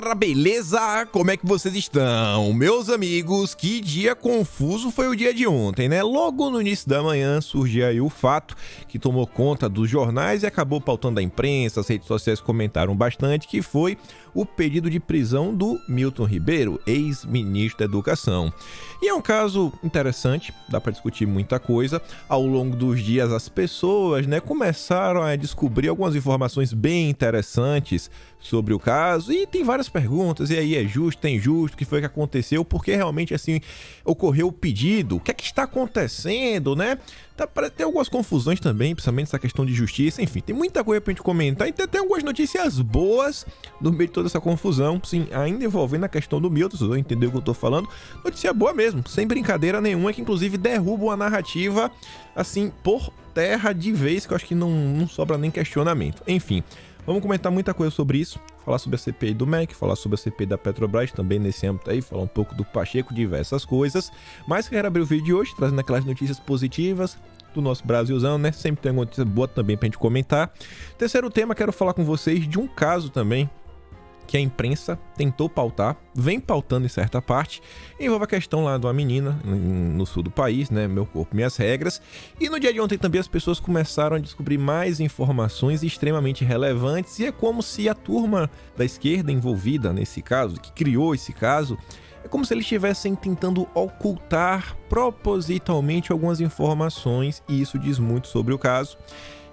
galera, beleza? Como é que vocês estão? Meus amigos, que dia confuso foi o dia de ontem, né? Logo no início da manhã surgiu aí o fato que tomou conta dos jornais e acabou pautando a imprensa, as redes sociais comentaram bastante, que foi o pedido de prisão do Milton Ribeiro, ex-ministro da Educação. E é um caso interessante, dá para discutir muita coisa. Ao longo dos dias as pessoas, né, começaram a descobrir algumas informações bem interessantes sobre o caso e tem várias perguntas, e aí é justo, é injusto, o que foi que aconteceu, porque realmente assim ocorreu o pedido, o que é que está acontecendo, né? Tá para ter algumas confusões também, principalmente essa questão de justiça, enfim, tem muita coisa pra gente comentar e tem algumas notícias boas no meio de toda essa confusão, sim, ainda envolvendo a questão do Milton, vocês vão entender o que eu tô falando, notícia boa mesmo, sem brincadeira nenhuma, que inclusive derruba a narrativa, assim, por terra de vez, que eu acho que não sobra nem questionamento, enfim. Vamos comentar muita coisa sobre isso, falar sobre a CPI do MEC, falar sobre a CPI da Petrobras também nesse âmbito aí, falar um pouco do Pacheco, diversas coisas. Mas quero abrir o vídeo de hoje, trazendo aquelas notícias positivas do nosso Brasilzão, né? Sempre tem alguma notícia boa também pra gente comentar. Terceiro tema, quero falar com vocês de um caso também que a imprensa tentou pautar, vem pautando em certa parte, envolve a questão lá de uma menina no sul do país, né, Meu Corpo, Minhas Regras, e no dia de ontem também as pessoas começaram a descobrir mais informações extremamente relevantes, e é como se a turma da esquerda envolvida nesse caso, que criou esse caso, é como se eles estivessem tentando ocultar propositalmente algumas informações, e isso diz muito sobre o caso.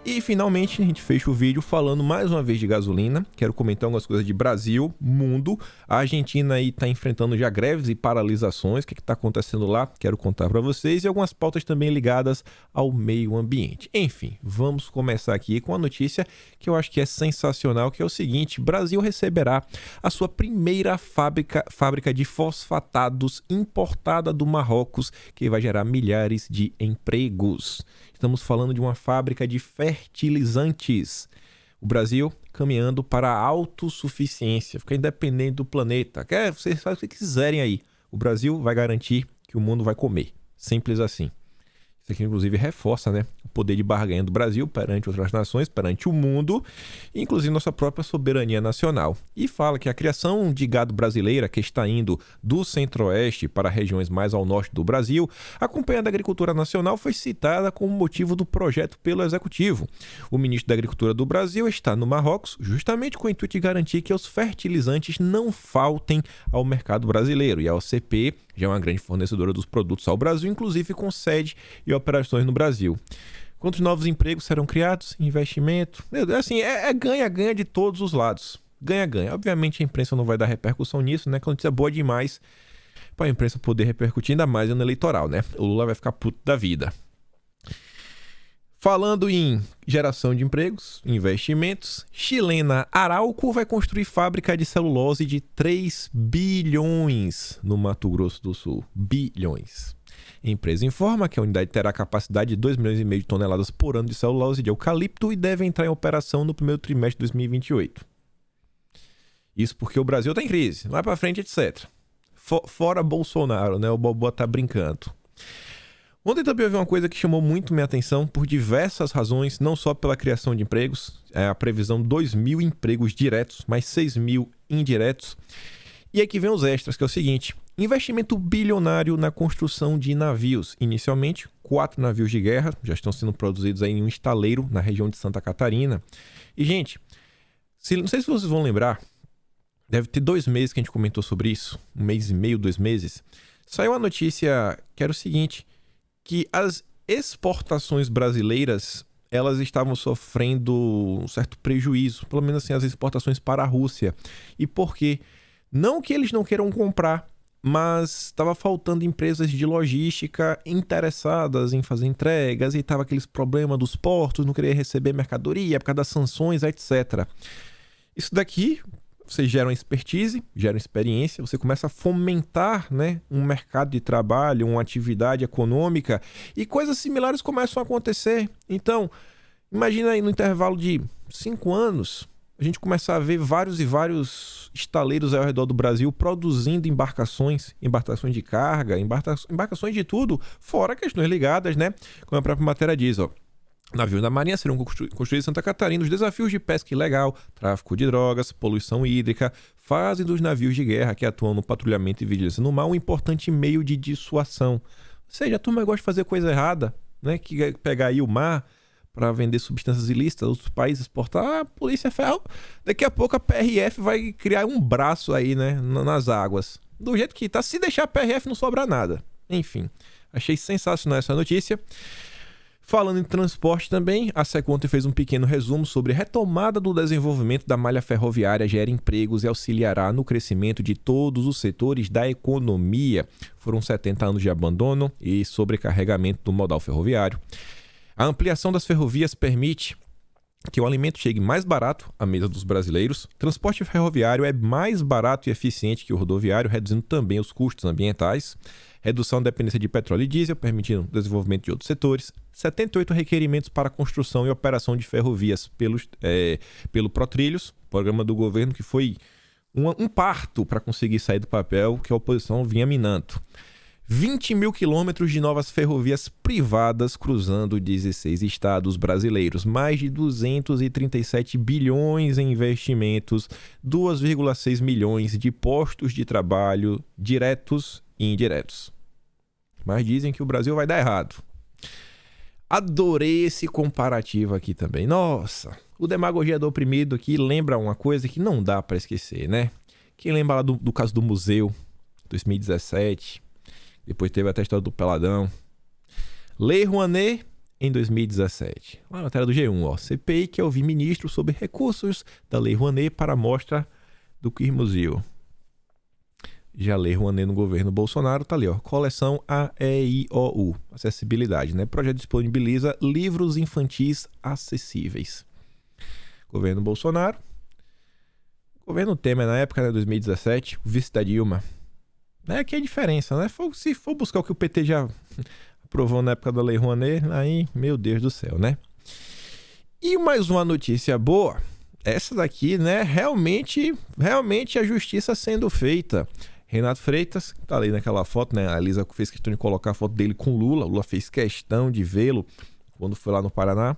E finalmente a gente fecha o vídeo falando mais uma vez de gasolina. Quero comentar algumas coisas de Brasil, mundo. A Argentina aí está enfrentando já greves e paralisações. O que está acontecendo lá? Quero contar para vocês. E algumas pautas também ligadas ao meio ambiente. Enfim, vamos começar aqui com a notícia que eu acho que é sensacional, que é o seguinte: Brasil receberá a sua primeira fábrica de fosfatados importada do Marrocos, que vai gerar milhares de empregos. Estamos falando de uma fábrica de fertilizantes. O Brasil caminhando para a autossuficiência, ficar independente do planeta. Vocês fazem o que quiserem aí. O Brasil vai garantir que o mundo vai comer. Simples assim. Isso aqui, inclusive, reforça, né, o poder de barganha do Brasil perante outras nações, perante o mundo, inclusive nossa própria soberania nacional. E fala que a criação de gado brasileira, que está indo do centro-oeste para regiões mais ao norte do Brasil, acompanhando a agricultura nacional, foi citada como motivo do projeto pelo Executivo. O ministro da Agricultura do Brasil está no Marrocos, justamente com o intuito de garantir que os fertilizantes não faltem ao mercado brasileiro. E a OCP já é uma grande fornecedora dos produtos ao Brasil, inclusive com sede e operações no Brasil. Quantos novos empregos serão criados? Investimento? Assim, é ganha-ganha de todos os lados. Ganha-ganha. Obviamente a imprensa não vai dar repercussão nisso, né? Que a notícia é boa demais para a imprensa poder repercutir, ainda mais no eleitoral, né? O Lula vai ficar puto da vida. Falando em geração de empregos, investimentos, chilena Arauco vai construir fábrica de celulose de 3 bilhões no Mato Grosso do Sul. Bilhões. A empresa informa que a unidade terá capacidade de 2,5 milhões de toneladas por ano de celulose de eucalipto e deve entrar em operação no primeiro trimestre de 2028. Isso porque o Brasil está em crise, vai para frente, etc. Fora Bolsonaro, né? O Bobo tá brincando. Ontem também houve uma coisa que chamou muito minha atenção por diversas razões, não só pela criação de empregos, a previsão de 2.000 empregos diretos, mais 6.000 indiretos. E aqui vem os extras, que é o seguinte: investimento bilionário na construção de navios. Inicialmente, 4 navios de guerra já estão sendo produzidos aí em um estaleiro na região de Santa Catarina. E, gente, não sei se vocês vão lembrar, deve ter 2 meses que a gente comentou sobre isso, 1 mês e meio, 2 meses. Saiu a notícia que era o seguinte: que as exportações brasileiras, elas estavam sofrendo um certo prejuízo, pelo menos assim, as exportações para a Rússia. E por quê? Não que eles não queiram comprar, mas estava faltando empresas de logística interessadas em fazer entregas, e estava aqueles problemas dos portos, não querer receber mercadoria por causa das sanções, etc. Isso daqui, você gera uma expertise, gera uma experiência, você começa a fomentar, né, um mercado de trabalho, uma atividade econômica, e coisas similares começam a acontecer. Então, imagina aí no intervalo de 5 anos, a gente começar a ver vários e vários estaleiros ao redor do Brasil produzindo embarcações de carga, embarcações de tudo, fora questões ligadas, né, como a própria matéria diz, ó. Navios da Marinha serão construídos em Santa Catarina. Os desafios de pesca ilegal, tráfico de drogas, poluição hídrica fazem dos navios de guerra que atuam no patrulhamento e vigilância no mar um importante meio de dissuasão. Ou seja, a turma gosta de fazer coisa errada, né? Que é pegar aí o mar para vender substâncias ilícitas, outros países exportar. A Polícia Federal, daqui a pouco a PRF vai criar um braço aí, né? Nas águas. Do jeito que tá, se deixar a PRF não sobra nada. Enfim, achei sensacional essa notícia. Falando em transporte também, a SECO ontem fez um pequeno resumo sobre retomada do desenvolvimento da malha ferroviária, gera empregos e auxiliará no crescimento de todos os setores da economia. Foram 70 anos de abandono e sobrecarregamento do modal ferroviário. A ampliação das ferrovias permite que o alimento chegue mais barato à mesa dos brasileiros. Transporte ferroviário é mais barato e eficiente que o rodoviário, reduzindo também os custos ambientais. Redução da dependência de petróleo e diesel, permitindo o desenvolvimento de outros setores. 78 requerimentos para construção e operação de ferrovias pelo Protrilhos, programa do governo que foi um parto para conseguir sair do papel que a oposição vinha minando. 20 mil quilômetros de novas ferrovias privadas cruzando 16 estados brasileiros. Mais de 237 bilhões em investimentos, 2,6 milhões de postos de trabalho diretos e indiretos. Mas dizem que o Brasil vai dar errado. Adorei esse comparativo aqui também. Nossa, o Demagogia do Oprimido aqui lembra uma coisa que não dá para esquecer, né? Quem lembra lá do caso do museu, 2017... Depois teve até a história do Peladão. Lei Rouanet, em 2017. Lá na tela do G1, ó. CPI quer ouvir ministro sobre recursos da Lei Rouanet para a mostra do Museu. Já a Lei Rouanet no governo Bolsonaro, tá ali, ó. Coleção AEIOU. Acessibilidade, né? O projeto disponibiliza livros infantis acessíveis. Governo Bolsonaro. Governo Temer, na época, né, 2017. O vice da Dilma. Que é a diferença, né? Se for buscar o que o PT já aprovou na época da Lei Rouanet, aí, meu Deus do céu, né? E mais uma notícia boa, essa daqui, né? Realmente a justiça sendo feita. Renato Freitas, tá ali naquela foto, né? A Elisa fez questão de colocar a foto dele com Lula. Lula fez questão de vê-lo quando foi lá no Paraná.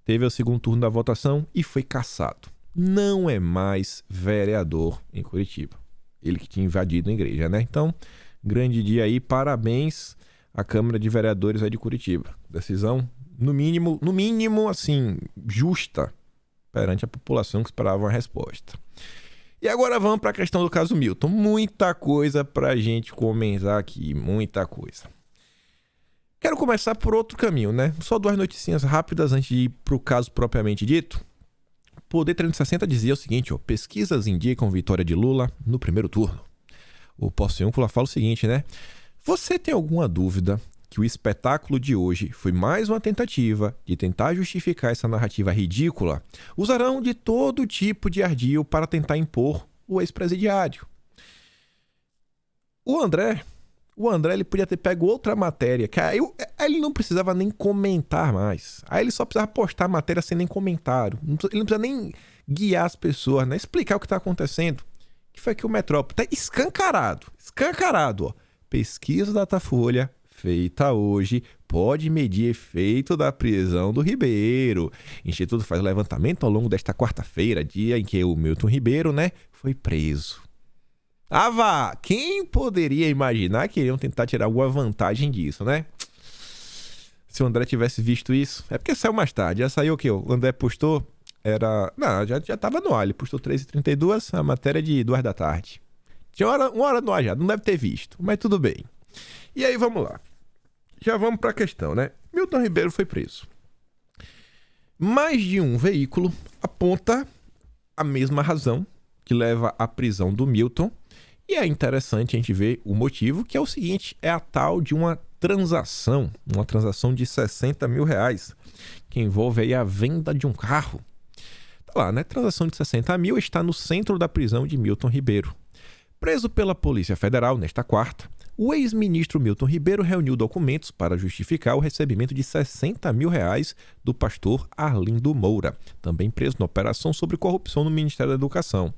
Teve o segundo turno da votação e foi cassado. Não é mais vereador em Curitiba. Ele que tinha invadido a igreja, né? Então, grande dia aí, parabéns à Câmara de Vereadores aí de Curitiba. Decisão, no mínimo, assim, justa perante a população que esperava uma resposta. E agora vamos para a questão do caso Milton. Muita coisa para a gente comentar aqui, muita coisa. Quero começar por outro caminho, né? Só duas noticinhas rápidas antes de ir para o caso propriamente dito. Poder 360 dizia o seguinte, ó, pesquisas indicam vitória de Lula no primeiro turno. O Porciúncula fala o seguinte, né? Você tem alguma dúvida que o espetáculo de hoje foi mais uma tentativa de tentar justificar essa narrativa ridícula? Usarão de todo tipo de ardil para tentar impor o ex-presidiário. O André ele podia ter pego outra matéria, que aí ele não precisava nem comentar mais. Aí ele só precisava postar a matéria sem nem comentário. Ele não precisa nem guiar as pessoas, né? Explicar o que está acontecendo. Que foi que o Metrópole tá escancarado, ó. Pesquisa da Datafolha, feita hoje, pode medir efeito da prisão do Ribeiro. O Instituto faz levantamento ao longo desta quarta-feira, dia em que o Milton Ribeiro, né, foi preso. Vá! Quem poderia imaginar que iriam tentar tirar alguma vantagem disso, né? Se o André tivesse visto isso... É porque saiu mais tarde. Já saiu o quê? O André postou... Não, já tava no ar. Ele postou 3h32, a matéria de 2 da tarde. Tinha uma hora no ar já. Não deve ter visto. Mas tudo bem. E aí, vamos lá. Já vamos pra questão, né? Milton Ribeiro foi preso. Mais de um veículo aponta a mesma razão que leva à prisão do Milton. E é interessante a gente ver o motivo, que é o seguinte, é a tal de uma transação de R$60 mil, que envolve aí a venda de um carro. Tá lá, né? Transação de 60 mil está no centro da prisão de Milton Ribeiro. Preso pela Polícia Federal nesta quarta, O ex-ministro Milton Ribeiro reuniu documentos para justificar o recebimento de R$60 mil do pastor Arlindo Moura, também preso na operação sobre corrupção no Ministério da Educação.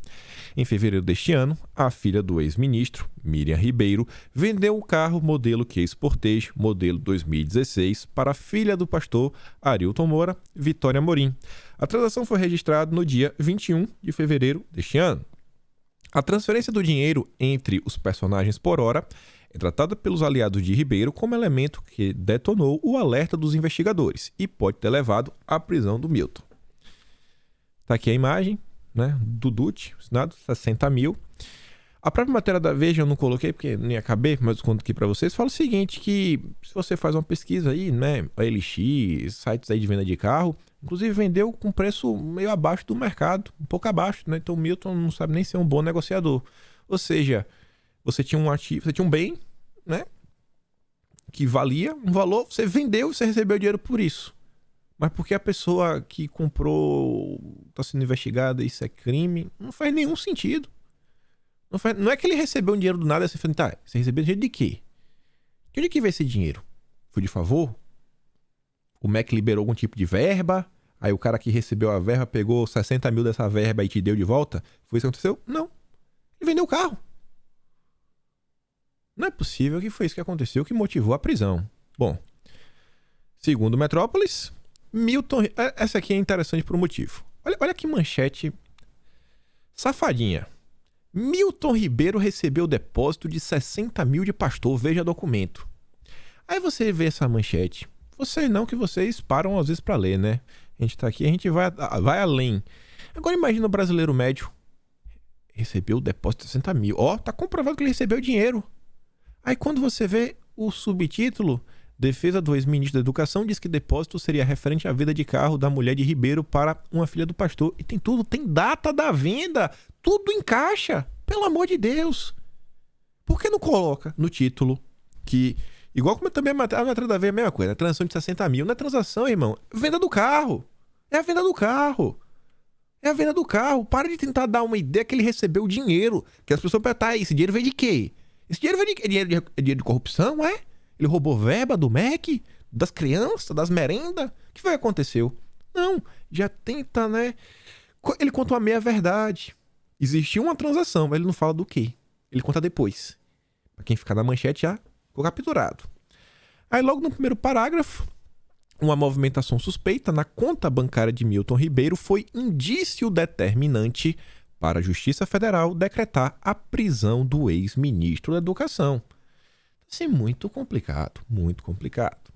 Em fevereiro deste ano, a filha do ex-ministro, Miriam Ribeiro, vendeu o carro modelo Kia Sportage, modelo 2016, para a filha do pastor Arilton Moura, Vitória Morim. A transação foi registrada no dia 21 de fevereiro deste ano. A transferência do dinheiro entre os personagens por hora é tratada pelos aliados de Ribeiro como elemento que detonou o alerta dos investigadores e pode ter levado à prisão do Milton. Está aqui a imagem, né, do Dutti, assinado, 60 mil. A própria matéria da Veja eu não coloquei porque nem ia caber, mas eu conto aqui para vocês. Fala o seguinte, que se você faz uma pesquisa aí, né, a LX, sites aí de venda de carro, inclusive vendeu com preço meio abaixo do mercado, um pouco abaixo, né? Então o Milton não sabe nem ser um bom negociador. Ou seja, você tinha um ativo, você tinha um bem, né, que valia um valor, você vendeu e você recebeu dinheiro por isso. Mas porque a pessoa que comprou está sendo investigada, isso é crime, não faz nenhum sentido. Não é que ele recebeu um dinheiro do nada e você fala, tá, você recebeu dinheiro de quê? De onde que veio esse dinheiro? Foi de favor? O MEC liberou algum tipo de verba? Aí o cara que recebeu a verba pegou 60 mil dessa verba e te deu de volta? Foi isso que aconteceu? Não. Ele vendeu o carro. Não é possível que foi isso que aconteceu que motivou a prisão. Bom, segundo Metrópolis, Milton... Essa aqui é interessante por um motivo. Olha que manchete safadinha. Milton Ribeiro recebeu depósito de 60 mil de pastor, veja documento. Aí você vê essa manchete. Vocês não, que vocês param às vezes para ler, né? A gente tá aqui, a gente vai além. Agora imagina o brasileiro médio. Recebeu o depósito de 60 mil. Ó, tá comprovado que ele recebeu dinheiro. Aí quando você vê o subtítulo, defesa do ex-ministro da Educação diz que depósito seria referente à venda de carro da mulher de Ribeiro para uma filha do pastor. E tem tudo, tem data da venda, tudo encaixa. Pelo amor de Deus. Por que não coloca no título que... Igual como também a matéria da Veja é a mesma coisa, a transação de 60 mil. Não é transação, irmão. Venda do carro. É a venda do carro. É a venda do carro. Para de tentar dar uma ideia que ele recebeu dinheiro. Que as pessoas perguntam, esse dinheiro veio de quê? Esse dinheiro veio de quê? É dinheiro de corrupção, é? Ele roubou verba do MEC? Das crianças? Das merendas? O que foi que aconteceu? Não. Já tenta, né? Ele conta uma meia-verdade. Existiu uma transação, mas ele não fala do quê. Ele conta depois. Pra quem ficar na manchete já... ficou capturado. Aí logo no primeiro parágrafo, uma movimentação suspeita na conta bancária de Milton Ribeiro foi indício determinante para a Justiça Federal decretar a prisão do ex-ministro da Educação. Isso é muito complicado, muito complicado.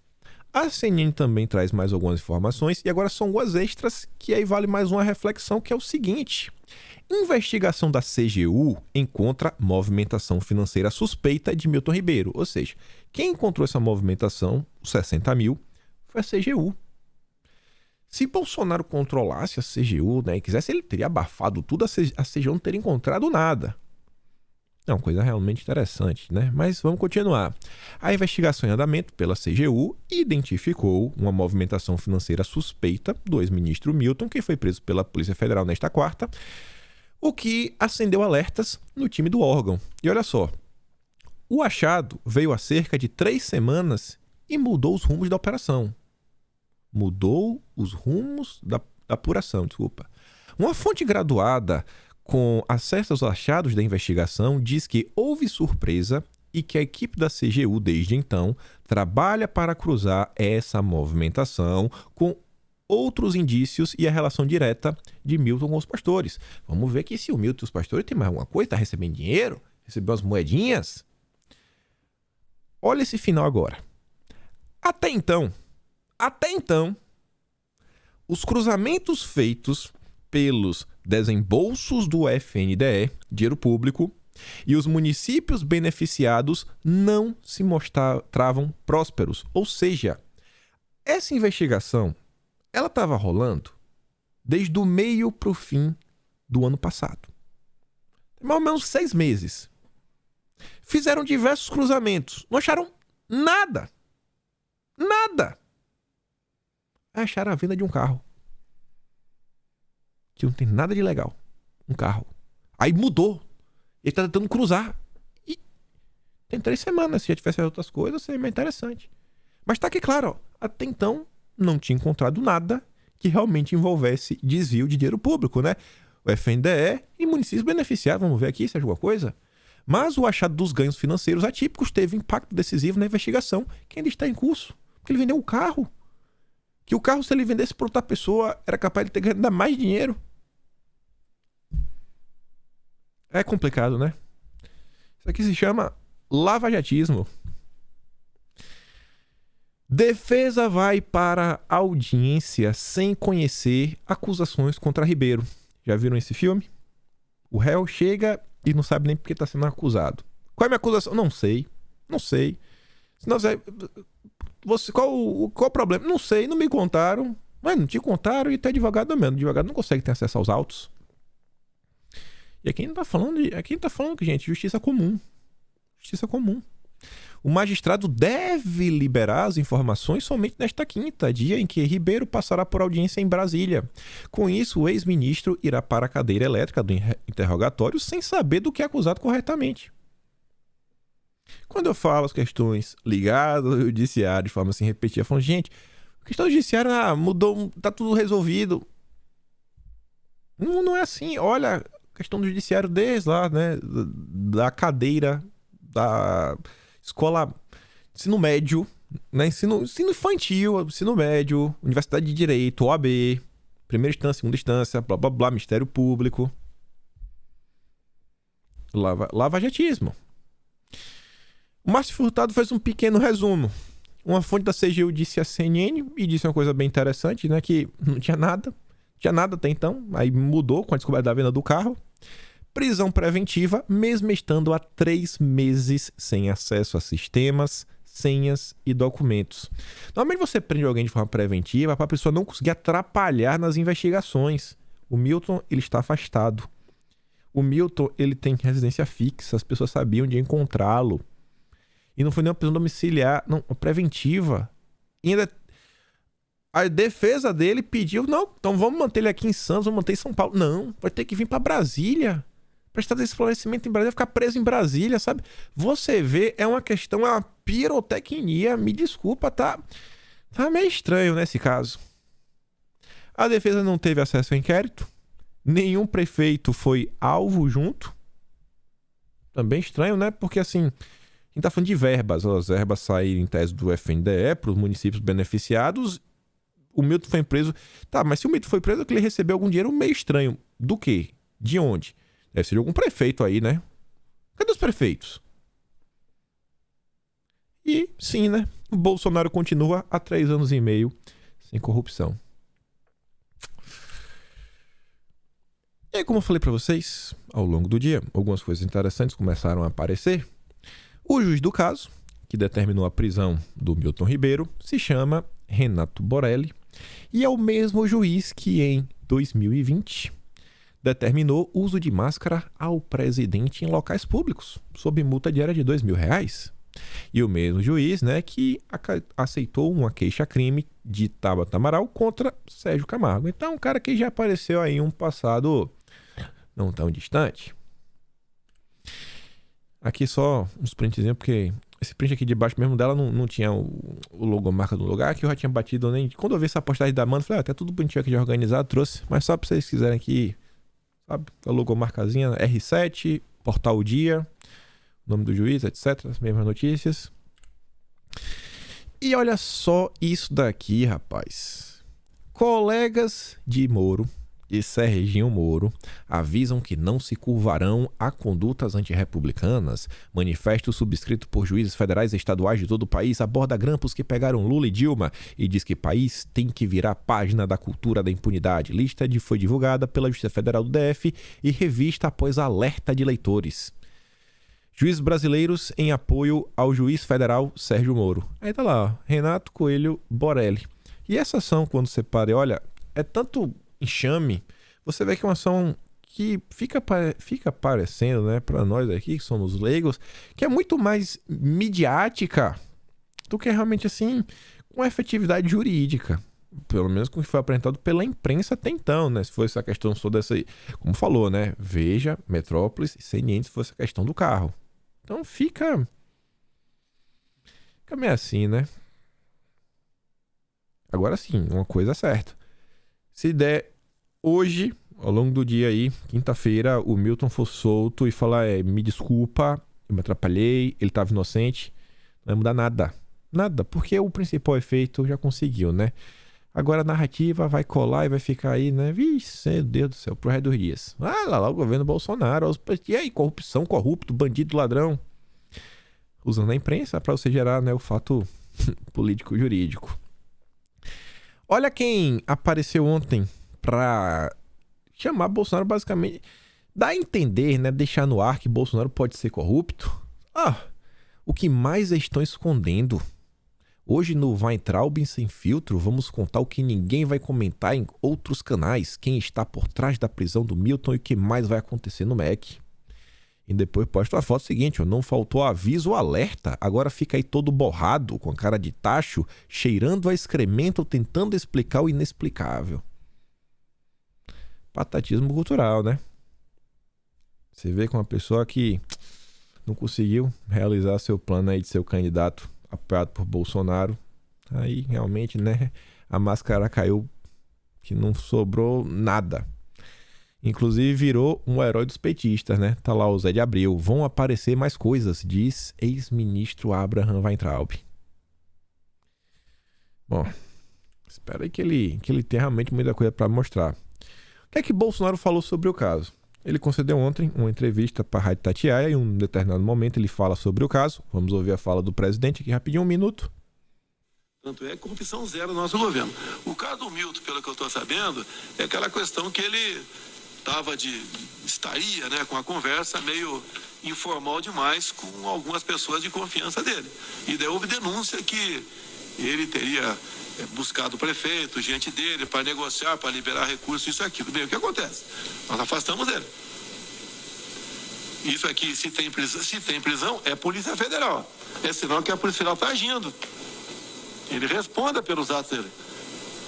A CNN também traz mais algumas informações e agora são duas extras que aí vale mais uma reflexão, que é o seguinte... Investigação da CGU encontra movimentação financeira suspeita de Milton Ribeiro. Ou seja, quem encontrou essa movimentação, os 60 mil, foi a CGU. Se Bolsonaro controlasse a CGU, né, e quisesse, ele teria abafado tudo, a CGU não teria encontrado nada. É uma coisa realmente interessante, né? Mas vamos continuar. A investigação em andamento pela CGU identificou uma movimentação financeira suspeita do ex-ministro Milton, que foi preso pela Polícia Federal nesta quarta, o que acendeu alertas no time do órgão. E olha só, o achado veio há cerca de 3 semanas e mudou os rumos da operação. Mudou os rumos da apuração, desculpa. Uma fonte graduada com acesso aos achados da investigação diz que houve surpresa e que a equipe da CGU, desde então, trabalha para cruzar essa movimentação com outros indícios e a relação direta de Milton com os pastores. Vamos ver que se o Milton e os pastores tem mais alguma coisa, está recebendo dinheiro, recebeu umas moedinhas. Olha esse final agora. Até então, os cruzamentos feitos pelos desembolsos do FNDE, dinheiro público, e os municípios beneficiados não se mostravam prósperos. Ou seja, essa investigação ela estava rolando desde o meio para o fim do ano passado. Mais ou menos 6 meses. Fizeram diversos cruzamentos. Não acharam nada. Nada. Acharam a venda de um carro. Que não tem nada de legal. Um carro. Aí mudou. Ele está tentando cruzar. E Tem 3 semanas. Se já tivesse outras coisas, seria mais interessante. Mas tá aqui claro, ó, até então não tinha encontrado nada que realmente envolvesse desvio de dinheiro público, né? O FNDE e municípios beneficiados, vamos ver aqui se é alguma coisa. Mas o achado dos ganhos financeiros atípicos teve impacto decisivo na investigação, que ainda está em curso. Porque ele vendeu um carro. Que o carro, se ele vendesse para outra pessoa, era capaz de ter ganhado ainda mais dinheiro. É complicado, né? Isso aqui se chama lavajatismo. Defesa vai para audiência sem conhecer acusações contra Ribeiro. Já viram esse filme? O réu chega e não sabe nem por que está sendo acusado. Qual é a minha acusação? Não sei. Não sei. Qual o problema? Não sei, não me contaram. Mas não te contaram e tá advogado mesmo. O advogado não consegue ter acesso aos autos. E aqui a gente tá falando que, gente, justiça comum. Justiça comum. O magistrado deve liberar as informações somente nesta quinta, dia em que Ribeiro passará por audiência em Brasília. Com isso, o ex-ministro irá para a cadeira elétrica do interrogatório sem saber do que é acusado corretamente. Quando eu falo as questões ligadas ao judiciário de forma assim repetida, eu falo, gente, a questão do judiciário mudou, tá tudo resolvido. Não é assim. Olha a questão do judiciário desde lá, né, da cadeira da escola, ensino médio, né? ensino infantil, ensino médio, Universidade de Direito, OAB, primeira instância, segunda instância, blá blá blá, Ministério Público. Lavajatismo. O Márcio Furtado fez um pequeno resumo. Uma fonte da CGU disse à CNN, e disse uma coisa bem interessante, né? Que não tinha nada até então, aí mudou com a descoberta da venda do carro. Prisão preventiva, mesmo estando há 3 meses sem acesso a sistemas, senhas e documentos. Normalmente você prende alguém de forma preventiva para a pessoa não conseguir atrapalhar nas investigações. O Milton, ele está afastado. O Milton, ele tem residência fixa, as pessoas sabiam onde encontrá-lo. E não foi nem uma prisão domiciliar, não, preventiva. E ainda a defesa dele pediu, não, então vamos manter ele aqui em Santos, vamos manter em São Paulo. Não, vai ter que vir para Brasília. Prestar esclarecimento em Brasília, ficar preso em Brasília, sabe? Você vê, é uma questão, é uma pirotecnia, me desculpa, tá meio estranho nesse caso. A defesa não teve acesso ao inquérito, nenhum prefeito foi alvo junto. Também estranho, né? Porque assim, a gente tá falando de verbas, as verbas saíram em tese do FNDE para os municípios beneficiados. O Milton foi preso. Tá, mas se o Milton foi preso é que ele recebeu algum dinheiro meio estranho. Do quê? De onde? Deve ser de algum prefeito aí, né? Cadê os prefeitos? E sim, né? O Bolsonaro continua há 3 anos e meio sem corrupção. E aí, como eu falei pra vocês, ao longo do dia, algumas coisas interessantes começaram a aparecer. O juiz do caso, que determinou a prisão do Milton Ribeiro, se chama Renato Borelli e é o mesmo juiz que em 2020 determinou o uso de máscara ao presidente em locais públicos, sob multa diária de R$2.000. E o mesmo juiz, né, que aceitou uma queixa-crime de Tabata Amaral contra Sérgio Camargo. Então, um cara que já apareceu aí em um passado não tão distante. Aqui só uns printzinhos, porque esse print aqui debaixo mesmo dela não tinha o logomarca do lugar, que eu já tinha batido nem... Quando eu vi essa postagem da Amanda, eu falei, tá tudo bonitinho aqui de organizado, trouxe. Mas só pra vocês quiserem aqui, sabe, a logomarcazinha, R7, Portal Dia, nome do juiz, etc. As mesmas notícias. E olha só isso daqui, rapaz. Colegas de Moro, de Serginho Moro, avisam que não se curvarão a condutas antirrepublicanas. Manifesto subscrito por juízes federais e estaduais de todo o país aborda grampos que pegaram Lula e Dilma e diz que o país tem que virar página da cultura da impunidade. Lista foi divulgada pela Justiça Federal do DF e revista após alerta de leitores. Juízes brasileiros em apoio ao juiz federal Sérgio Moro. Aí tá lá, ó, Renato Coelho Borelli. E essa ação, quando você para e olha, é tanto enxame, você vê que é uma ação que fica parecendo, né, para nós aqui, que somos leigos, que é muito mais midiática do que realmente, assim, com efetividade jurídica. Pelo menos com o que foi apresentado pela imprensa até então, né? Se fosse a questão só dessa aí, como falou, né? Veja, Metrópolis e CNN, se fosse a questão do carro. Então fica Fica meio assim, né? Agora sim, uma coisa é certa. Se der hoje, ao longo do dia aí, quinta-feira, o Milton for solto e falar, me desculpa, eu me atrapalhei, ele estava inocente, não vai mudar nada. Nada, porque o principal efeito já conseguiu, né? Agora a narrativa vai colar e vai ficar aí, né? Vixe, meu Deus do céu, pro resto dos dias. Ah, lá o governo Bolsonaro. E aí, corrupção, corrupto, bandido, ladrão. Usando a imprensa para você gerar, né, o fato político-jurídico. Olha quem apareceu ontem pra chamar Bolsonaro, basicamente, dá a entender, né, deixar no ar que Bolsonaro pode ser corrupto. O que mais eles estão escondendo? Hoje no Weintraub Sem Filtro, vamos contar o que ninguém vai comentar em outros canais, quem está por trás da prisão do Milton e o que mais vai acontecer no MEC. E depois posta a foto seguinte, não faltou aviso ou alerta, agora fica aí todo borrado, com a cara de tacho, cheirando a excremento, tentando explicar o inexplicável. Patatismo cultural, né? Você vê com uma pessoa que não conseguiu realizar seu plano aí de ser o candidato apoiado por Bolsonaro, aí realmente, né, a máscara caiu, que não sobrou nada. Inclusive virou um herói dos petistas, né? Tá lá o Zé de Abreu. Vão aparecer mais coisas, diz ex-ministro Abraham Weintraub. Bom, espero aí que ele tenha realmente muita coisa para mostrar. O que é que Bolsonaro falou sobre o caso? Ele concedeu ontem uma entrevista para a Rádio Tatiaia e em um determinado momento ele fala sobre o caso. Vamos ouvir a fala do presidente aqui rapidinho, um minuto. Tanto é corrupção zero no nosso governo. O caso do Milton, pelo que eu estou sabendo, é aquela questão que ele estaria, né, com a conversa meio informal demais com algumas pessoas de confiança dele. E daí houve denúncia que ele teria buscado o prefeito, gente dele, para negociar, para liberar recursos, isso e aquilo. Bem, o que acontece? Nós afastamos ele. Isso aqui, se tem prisão, é Polícia Federal. É sinal que a Polícia Federal está agindo. Ele responda pelos atos dele.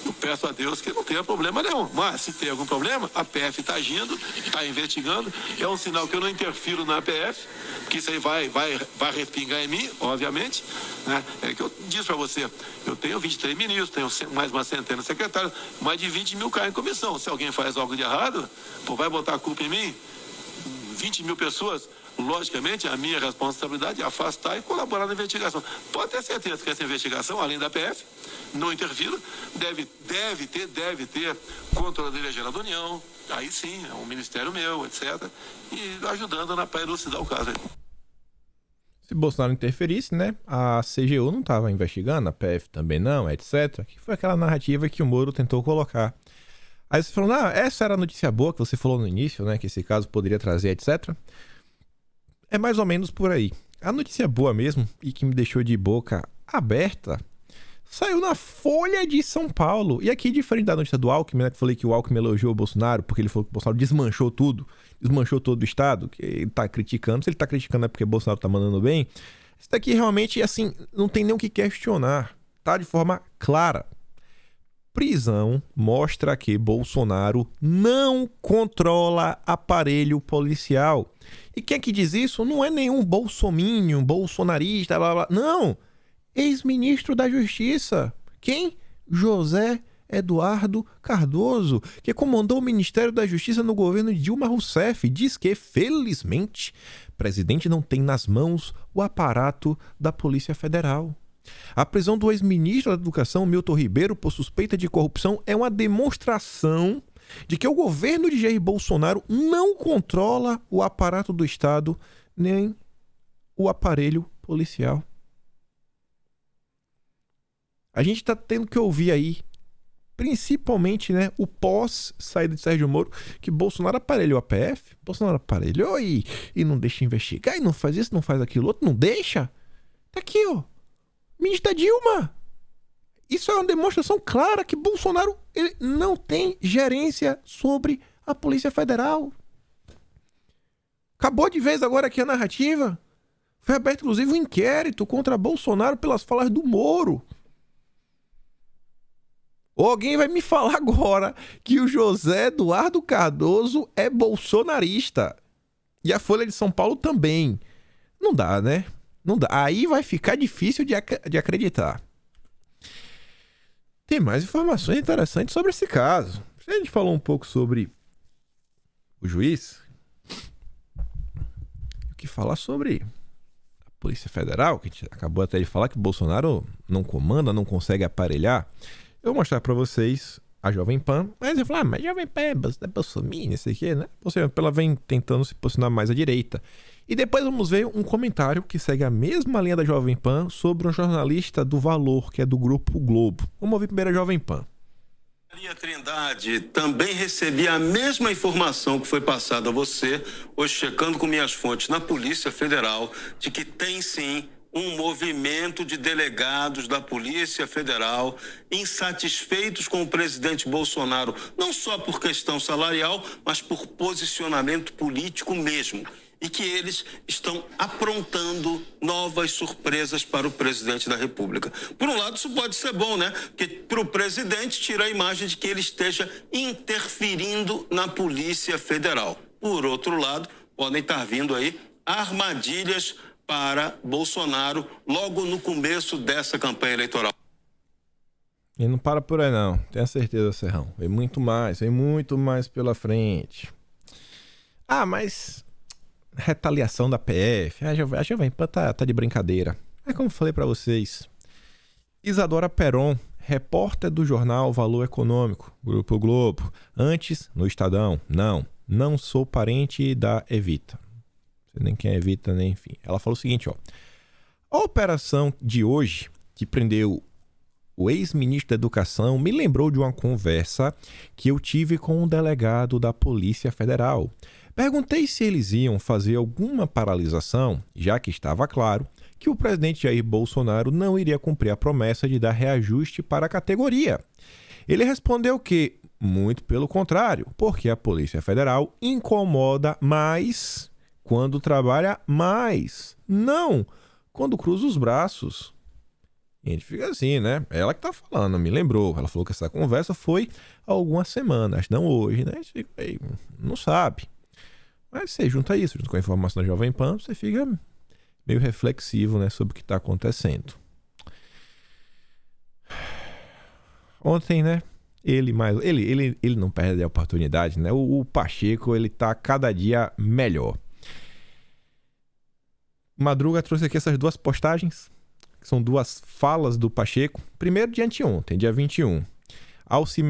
Eu peço a Deus que não tenha problema nenhum. Mas, se tem algum problema, a PF está agindo, está investigando. É um sinal que eu não interfiro na PF, que isso aí vai respingar em mim, obviamente. Né? É que eu disse para você, eu tenho 23 ministros, tenho mais uma centena de secretários, mais de 20 mil caem em comissão. Se alguém faz algo de errado, vai botar a culpa em mim? 20 mil pessoas, logicamente, a minha responsabilidade é afastar e colaborar na investigação. Pode ter certeza que essa investigação, além da PF, não interfiro, deve ter Controladoria Geral da União, aí sim, é um ministério meu, etc. E ajudando para elucidar o caso aí. Se Bolsonaro interferisse, né, a CGU não estava investigando, a PF também não, etc. Que foi aquela narrativa que o Moro tentou colocar. Aí você falou, essa era a notícia boa que você falou no início, né, que esse caso poderia trazer, etc. É mais ou menos por aí. A notícia boa mesmo, e que me deixou de boca aberta, saiu na Folha de São Paulo. E aqui, diferente da notícia do Alckmin, né, que eu falei que o Alckmin elogiou o Bolsonaro, porque ele falou que o Bolsonaro desmanchou tudo, desmanchou todo o Estado, que ele tá criticando. Se ele tá criticando é porque o Bolsonaro tá mandando bem. Isso daqui realmente, assim, não tem nem o que questionar. Tá de forma clara. Prisão mostra que Bolsonaro não controla aparelho policial. E quem é que diz isso? Não é nenhum bolsominion, bolsonarista, blá blá. Não! Ex-ministro da Justiça. Quem? José Eduardo Cardoso, que comandou o Ministério da Justiça no governo de Dilma Rousseff. Diz que, felizmente, o presidente não tem nas mãos o aparato da Polícia Federal. A prisão do ex-ministro da Educação, Milton Ribeiro, por suspeita de corrupção é uma demonstração de que o governo de Jair Bolsonaro não controla o aparato do Estado nem o aparelho policial. A gente está tendo que ouvir aí, principalmente, né, o pós-saída de Sérgio Moro, que Bolsonaro aparelhou a PF, Bolsonaro aparelhou e não deixa investigar, e não faz isso, não faz aquilo outro, não deixa. Tá aqui, ó. Ministro da Dilma. Isso é uma demonstração clara que Bolsonaro ele não tem gerência sobre a Polícia Federal. Acabou de vez agora aqui a narrativa. Foi aberto, inclusive, um inquérito contra Bolsonaro pelas falas do Moro. Ou alguém vai me falar agora que o José Eduardo Cardoso é bolsonarista. E a Folha de São Paulo também. Não dá, né? Não dá. Aí vai ficar difícil de acreditar. Tem mais informações interessantes sobre esse caso. A gente falou um pouco sobre o juiz. O que falar sobre a Polícia Federal, que a gente acabou até de falar que o Bolsonaro não comanda, não consegue aparelhar. Eu vou mostrar pra vocês a Jovem Pan. Mas eu falo, mas Jovem Pan é Bolsonaro, não sei o quê, né? Ela vem tentando se posicionar mais à direita. E depois vamos ver um comentário que segue a mesma linha da Jovem Pan sobre um jornalista do Valor, que é do Grupo Globo. Vamos ouvir primeiro a Jovem Pan. Maria Trindade, também recebi a mesma informação que foi passada a você, hoje checando com minhas fontes na Polícia Federal, de que tem sim um movimento de delegados da Polícia Federal insatisfeitos com o presidente Bolsonaro, não só por questão salarial, mas por posicionamento político mesmo. E que eles estão aprontando novas surpresas para o presidente da República. Por um lado, isso pode ser bom, né? Porque para o presidente tira a imagem de que ele esteja interferindo na Polícia Federal. Por outro lado, podem estar vindo aí armadilhas para Bolsonaro logo no começo dessa campanha eleitoral. E não para por aí não, tenha certeza, Serrão. Vem muito mais pela frente. Ah, mas... retaliação da PF, a Jovem Pan tá de brincadeira. É como eu falei pra vocês. Isadora Peron, repórter do jornal Valor Econômico, Grupo Globo. Antes, no Estadão. Não sou parente da Evita. Não sei nem quem é Evita, nem enfim. Ela falou o seguinte, ó. A operação de hoje, que prendeu o ex-ministro da Educação, me lembrou de uma conversa que eu tive com um delegado da Polícia Federal. Perguntei se eles iam fazer alguma paralisação, já que estava claro que o presidente Jair Bolsonaro não iria cumprir a promessa de dar reajuste para a categoria. Ele respondeu que, muito pelo contrário, porque a Polícia Federal incomoda mais quando trabalha mais, não quando cruza os braços. E a gente fica assim, né? Ela que tá falando, me lembrou. Ela falou que essa conversa foi há algumas semanas, não hoje, né? A gente fica aí, não sabe. Mas você junta isso, junto com a informação da Jovem Pan, você fica meio reflexivo, né, sobre o que está acontecendo. Ontem, né, ele não perde a oportunidade, né? O Pacheco, ele tá cada dia melhor. Madruga trouxe aqui essas duas postagens, que são duas falas do Pacheco. Primeiro de anteontem, dia 21. Ao se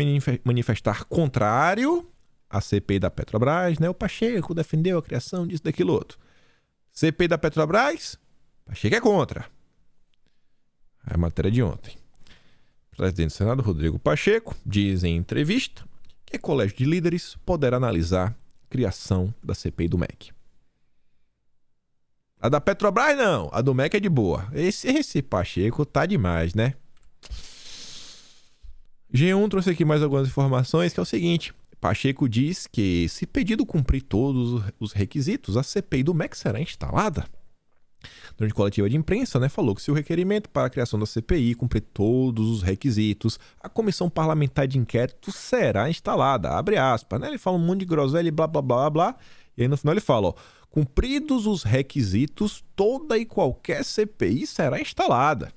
manifestar contrário a CPI da Petrobras, né? O Pacheco defendeu a criação disso, daquilo outro. CPI da Petrobras, Pacheco é contra. É a matéria de ontem. O presidente do Senado, Rodrigo Pacheco, diz em entrevista que o Colégio de Líderes poderá analisar a criação da CPI do MEC. A da Petrobras não, a do MEC é de boa. Esse Pacheco tá demais, né? G1 trouxe aqui mais algumas informações, que é o seguinte. Pacheco diz que, se pedido cumprir todos os requisitos, a CPI do MEC será instalada. Durante coletiva de imprensa, né, falou que se o requerimento para a criação da CPI cumprir todos os requisitos, a comissão parlamentar de inquérito será instalada. Abre aspas, né? Ele fala um monte de groselha e blá, blá, blá, blá. E aí no final ele fala, ó, cumpridos os requisitos, toda e qualquer CPI será instalada.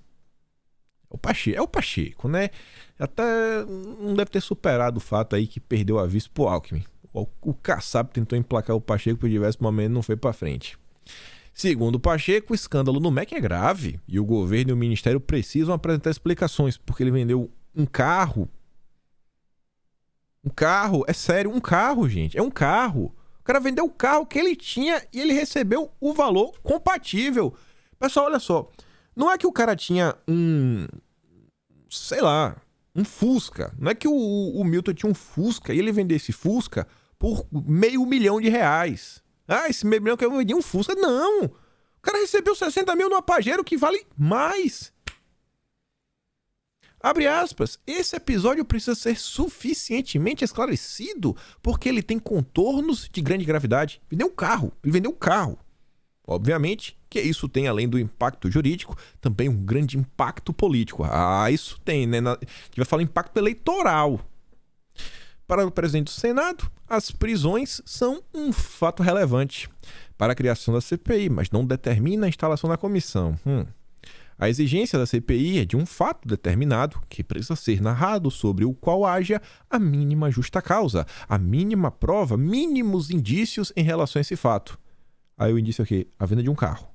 É o Pacheco, né? Até não deve ter superado o fato aí que perdeu a vice pro Alckmin. O Kassab tentou emplacar o Pacheco por diversos momentos e não foi pra frente. Segundo o Pacheco, o escândalo no MEC é grave e o governo e o ministério precisam apresentar explicações, porque ele vendeu um carro. Um carro, é sério, um carro, gente. É um carro. O cara vendeu o carro que ele tinha e ele recebeu o valor compatível. Pessoal, olha só. Não é que o cara tinha sei lá, um Fusca. Não é que o Milton tinha um Fusca e ele vendeu esse Fusca por R$500 mil. Ah, esse R$500 mil que eu vendi um Fusca. Não! O cara recebeu 60 mil numa Pajero que vale mais. Abre aspas. Esse episódio precisa ser suficientemente esclarecido porque ele tem contornos de grande gravidade. Ele vendeu um carro. Obviamente que isso tem, além do impacto jurídico, também um grande impacto político. Ah, isso tem, né? A gente vai falar impacto eleitoral. Para o presidente do Senado, as prisões são um fato relevante. para a criação da CPI, mas não determina a instalação da comissão. A exigência da CPI é de um fato determinado que precisa ser narrado, sobre o qual haja a mínima justa causa, a mínima prova, mínimos indícios em relação a esse fato. Aí o indício é o quê? A venda de um carro.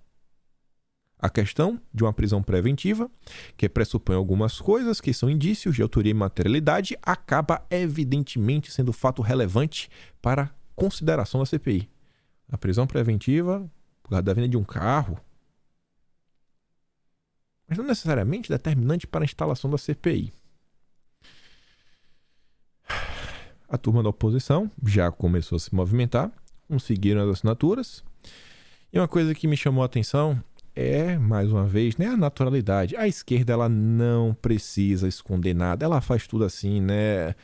A questão de uma prisão preventiva, que pressupõe algumas coisas que são indícios de autoria e materialidade, acaba evidentemente sendo fato relevante para a consideração da CPI. A prisão preventiva, por causa da venda de um carro, mas não necessariamente determinante para a instalação da CPI. A turma da oposição já começou a se movimentar, conseguiram as assinaturas. E uma coisa que me chamou a atenção é, mais uma vez, né, a naturalidade. A esquerda, ela não precisa esconder nada. Ela faz tudo assim, né?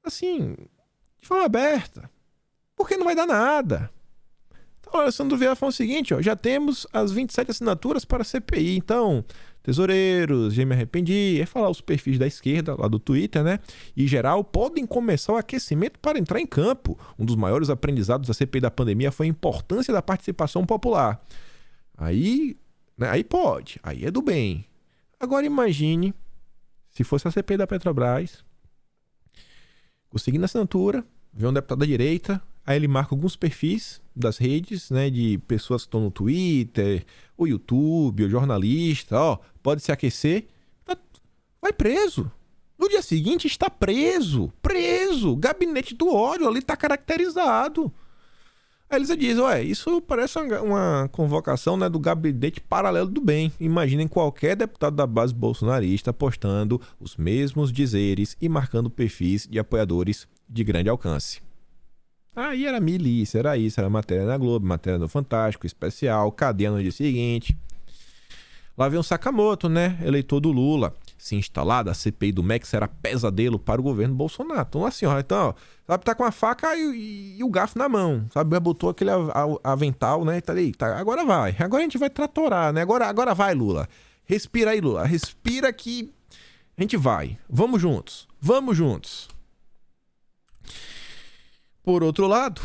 Assim, de forma aberta. Porque não vai dar nada. Então, o Alessandro Vieira falou o seguinte, ó, já temos as 27 assinaturas para a CPI. Então, tesoureiros, já me arrependi. É falar os perfis da esquerda, lá do Twitter, né? E, em geral, podem começar o aquecimento para entrar em campo. Um dos maiores aprendizados da CPI da pandemia foi a importância da participação popular. Aí, né, aí pode, aí é do bem. Agora imagine se fosse a CPI da Petrobras, conseguindo a assinatura, vê um deputado da direita, aí ele marca alguns perfis das redes, né, de pessoas que estão no Twitter, o YouTube, o jornalista, ó, pode se aquecer, vai preso. No dia seguinte está preso, gabinete do ódio ali está caracterizado. Aí eles dizem, isso parece uma convocação, né, do gabinete paralelo do bem. Imaginem qualquer deputado da base bolsonarista postando os mesmos dizeres e marcando perfis de apoiadores de grande alcance. Aí era milícia, era isso, era matéria na Globo, matéria no Fantástico, especial, cadeia no dia seguinte. Lá vem o Sakamoto, né, eleitor do Lula. Se instalada, a CPI do MEC será pesadelo para o governo Bolsonaro. Então, assim, ó, sabe, tá com a faca e o garfo na mão, sabe, botou aquele avental, né, tá ali, tá, agora vai, agora a gente vai tratorar, né, agora vai, Lula. Respira aí, Lula, respira que a gente vai, vamos juntos. Por outro lado,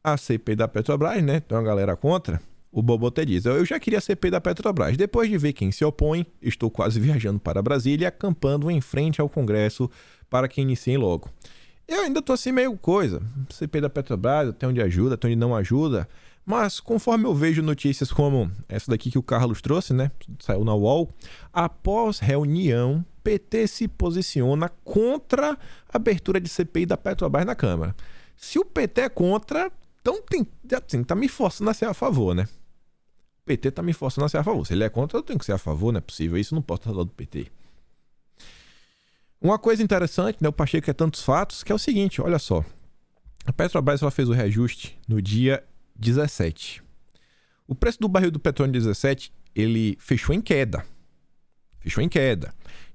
a CPI da Petrobras, né, tem uma galera contra. O Boboté diz, eu já queria a CPI da Petrobras. Depois de ver quem se opõe, estou quase viajando para Brasília, acampando em frente ao Congresso para que iniciem logo. Eu ainda tô assim meio coisa. CPI da Petrobras, até onde ajuda, até onde não ajuda. Mas conforme eu vejo notícias como essa daqui que o Carlos trouxe, né? Saiu na UOL. Após reunião, PT se posiciona contra a abertura de CPI da Petrobras na Câmara. Se o PT é contra, então tá me forçando a ser a favor, né? O PT tá me forçando a ser a favor. Se ele é contra, eu tenho que ser a favor, não é possível. Isso não posso estar do lado do PT. Uma coisa interessante, né? O Pacheco é tantos fatos, que é o seguinte, olha só. A Petrobras ela fez o reajuste no dia 17. O preço do barril do petróleo no 17, ele fechou em queda.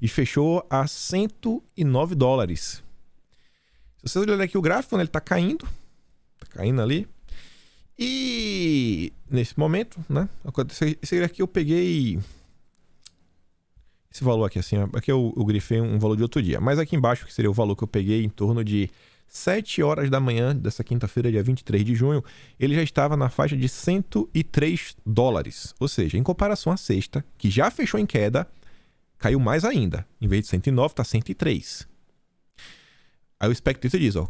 E fechou a $109. Se vocês olharem aqui o gráfico, né, ele tá caindo ali. E nesse momento, né, esse aqui eu peguei esse valor aqui assim, aqui eu grifei um valor de outro dia, mas aqui embaixo que seria o valor que eu peguei em torno de 7 horas da manhã dessa quinta-feira, dia 23 de junho, ele já estava na faixa de $103. Ou seja, em comparação à sexta, que já fechou em queda, caiu mais ainda. Em vez de 109, está 103. Aí o especialista diz, ó, o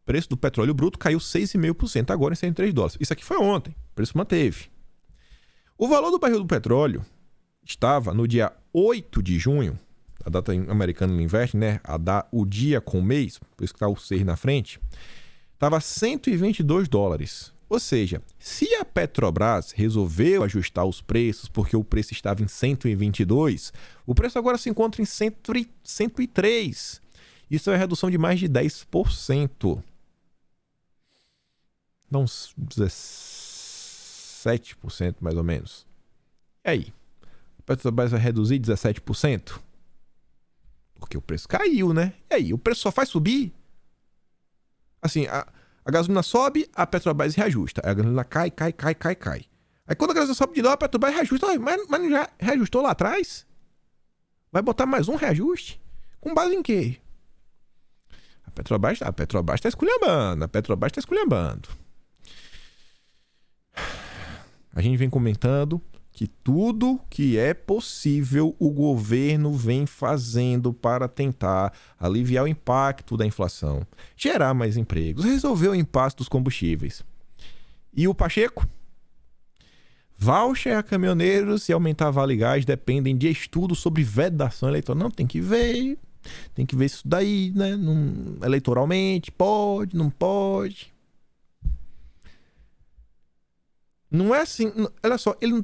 preço do petróleo bruto caiu 6,5% agora em $103. Isso aqui foi ontem, o preço manteve. O valor do barril do petróleo estava no dia 8 de junho, a data americana não investe, né? O dia com o mês, por isso que está o 6 na frente, estava $122. Ou seja, se a Petrobras resolveu ajustar os preços porque o preço estava em 122, o preço agora se encontra em 103. Isso é uma redução de mais de 10%. Dá uns 17% mais ou menos. E aí? A Petrobras vai reduzir 17%? Porque o preço caiu, né? E aí? O preço só faz subir? Assim, a gasolina sobe, a Petrobras reajusta. A gasolina cai. Aí quando a gasolina sobe de novo, a Petrobras reajusta. Mas não já reajustou lá atrás? Vai botar mais um reajuste? Com base em quê? A Petrobras está esculhambando. A gente vem comentando que tudo que é possível o governo vem fazendo para tentar aliviar o impacto da inflação, gerar mais empregos, resolver o impasse dos combustíveis. E o Pacheco? Voucher a caminhoneiros e aumentar Vale Gás dependem de estudos sobre vedação eleitoral. Não, tem que ver isso daí, né? Eleitoralmente, pode, não pode. Não é assim, olha só, ele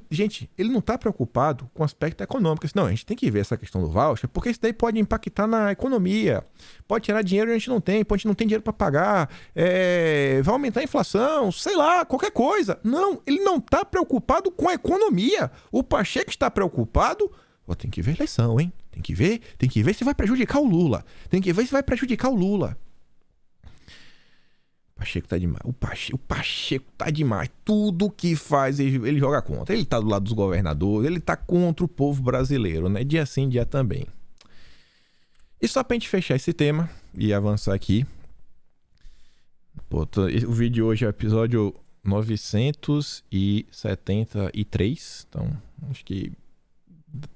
não tá preocupado com o aspecto econômico. Não, a gente tem que ver essa questão do voucher, porque isso daí pode impactar na economia. Pode tirar dinheiro que a gente não tem, a gente não tem dinheiro para pagar, vai aumentar a inflação, sei lá, qualquer coisa. Não, ele não tá preocupado com a economia. O Pacheco está preocupado, tem que ver a eleição, hein? Tem que ver se vai prejudicar o Lula. O Pacheco tá demais. O Pacheco tá demais. Tudo que faz, ele joga contra. Ele tá do lado dos governadores, ele tá contra o povo brasileiro, né? Dia sim, dia também. E só pra gente fechar esse tema e avançar aqui. O vídeo de hoje é o episódio 973. Então, acho que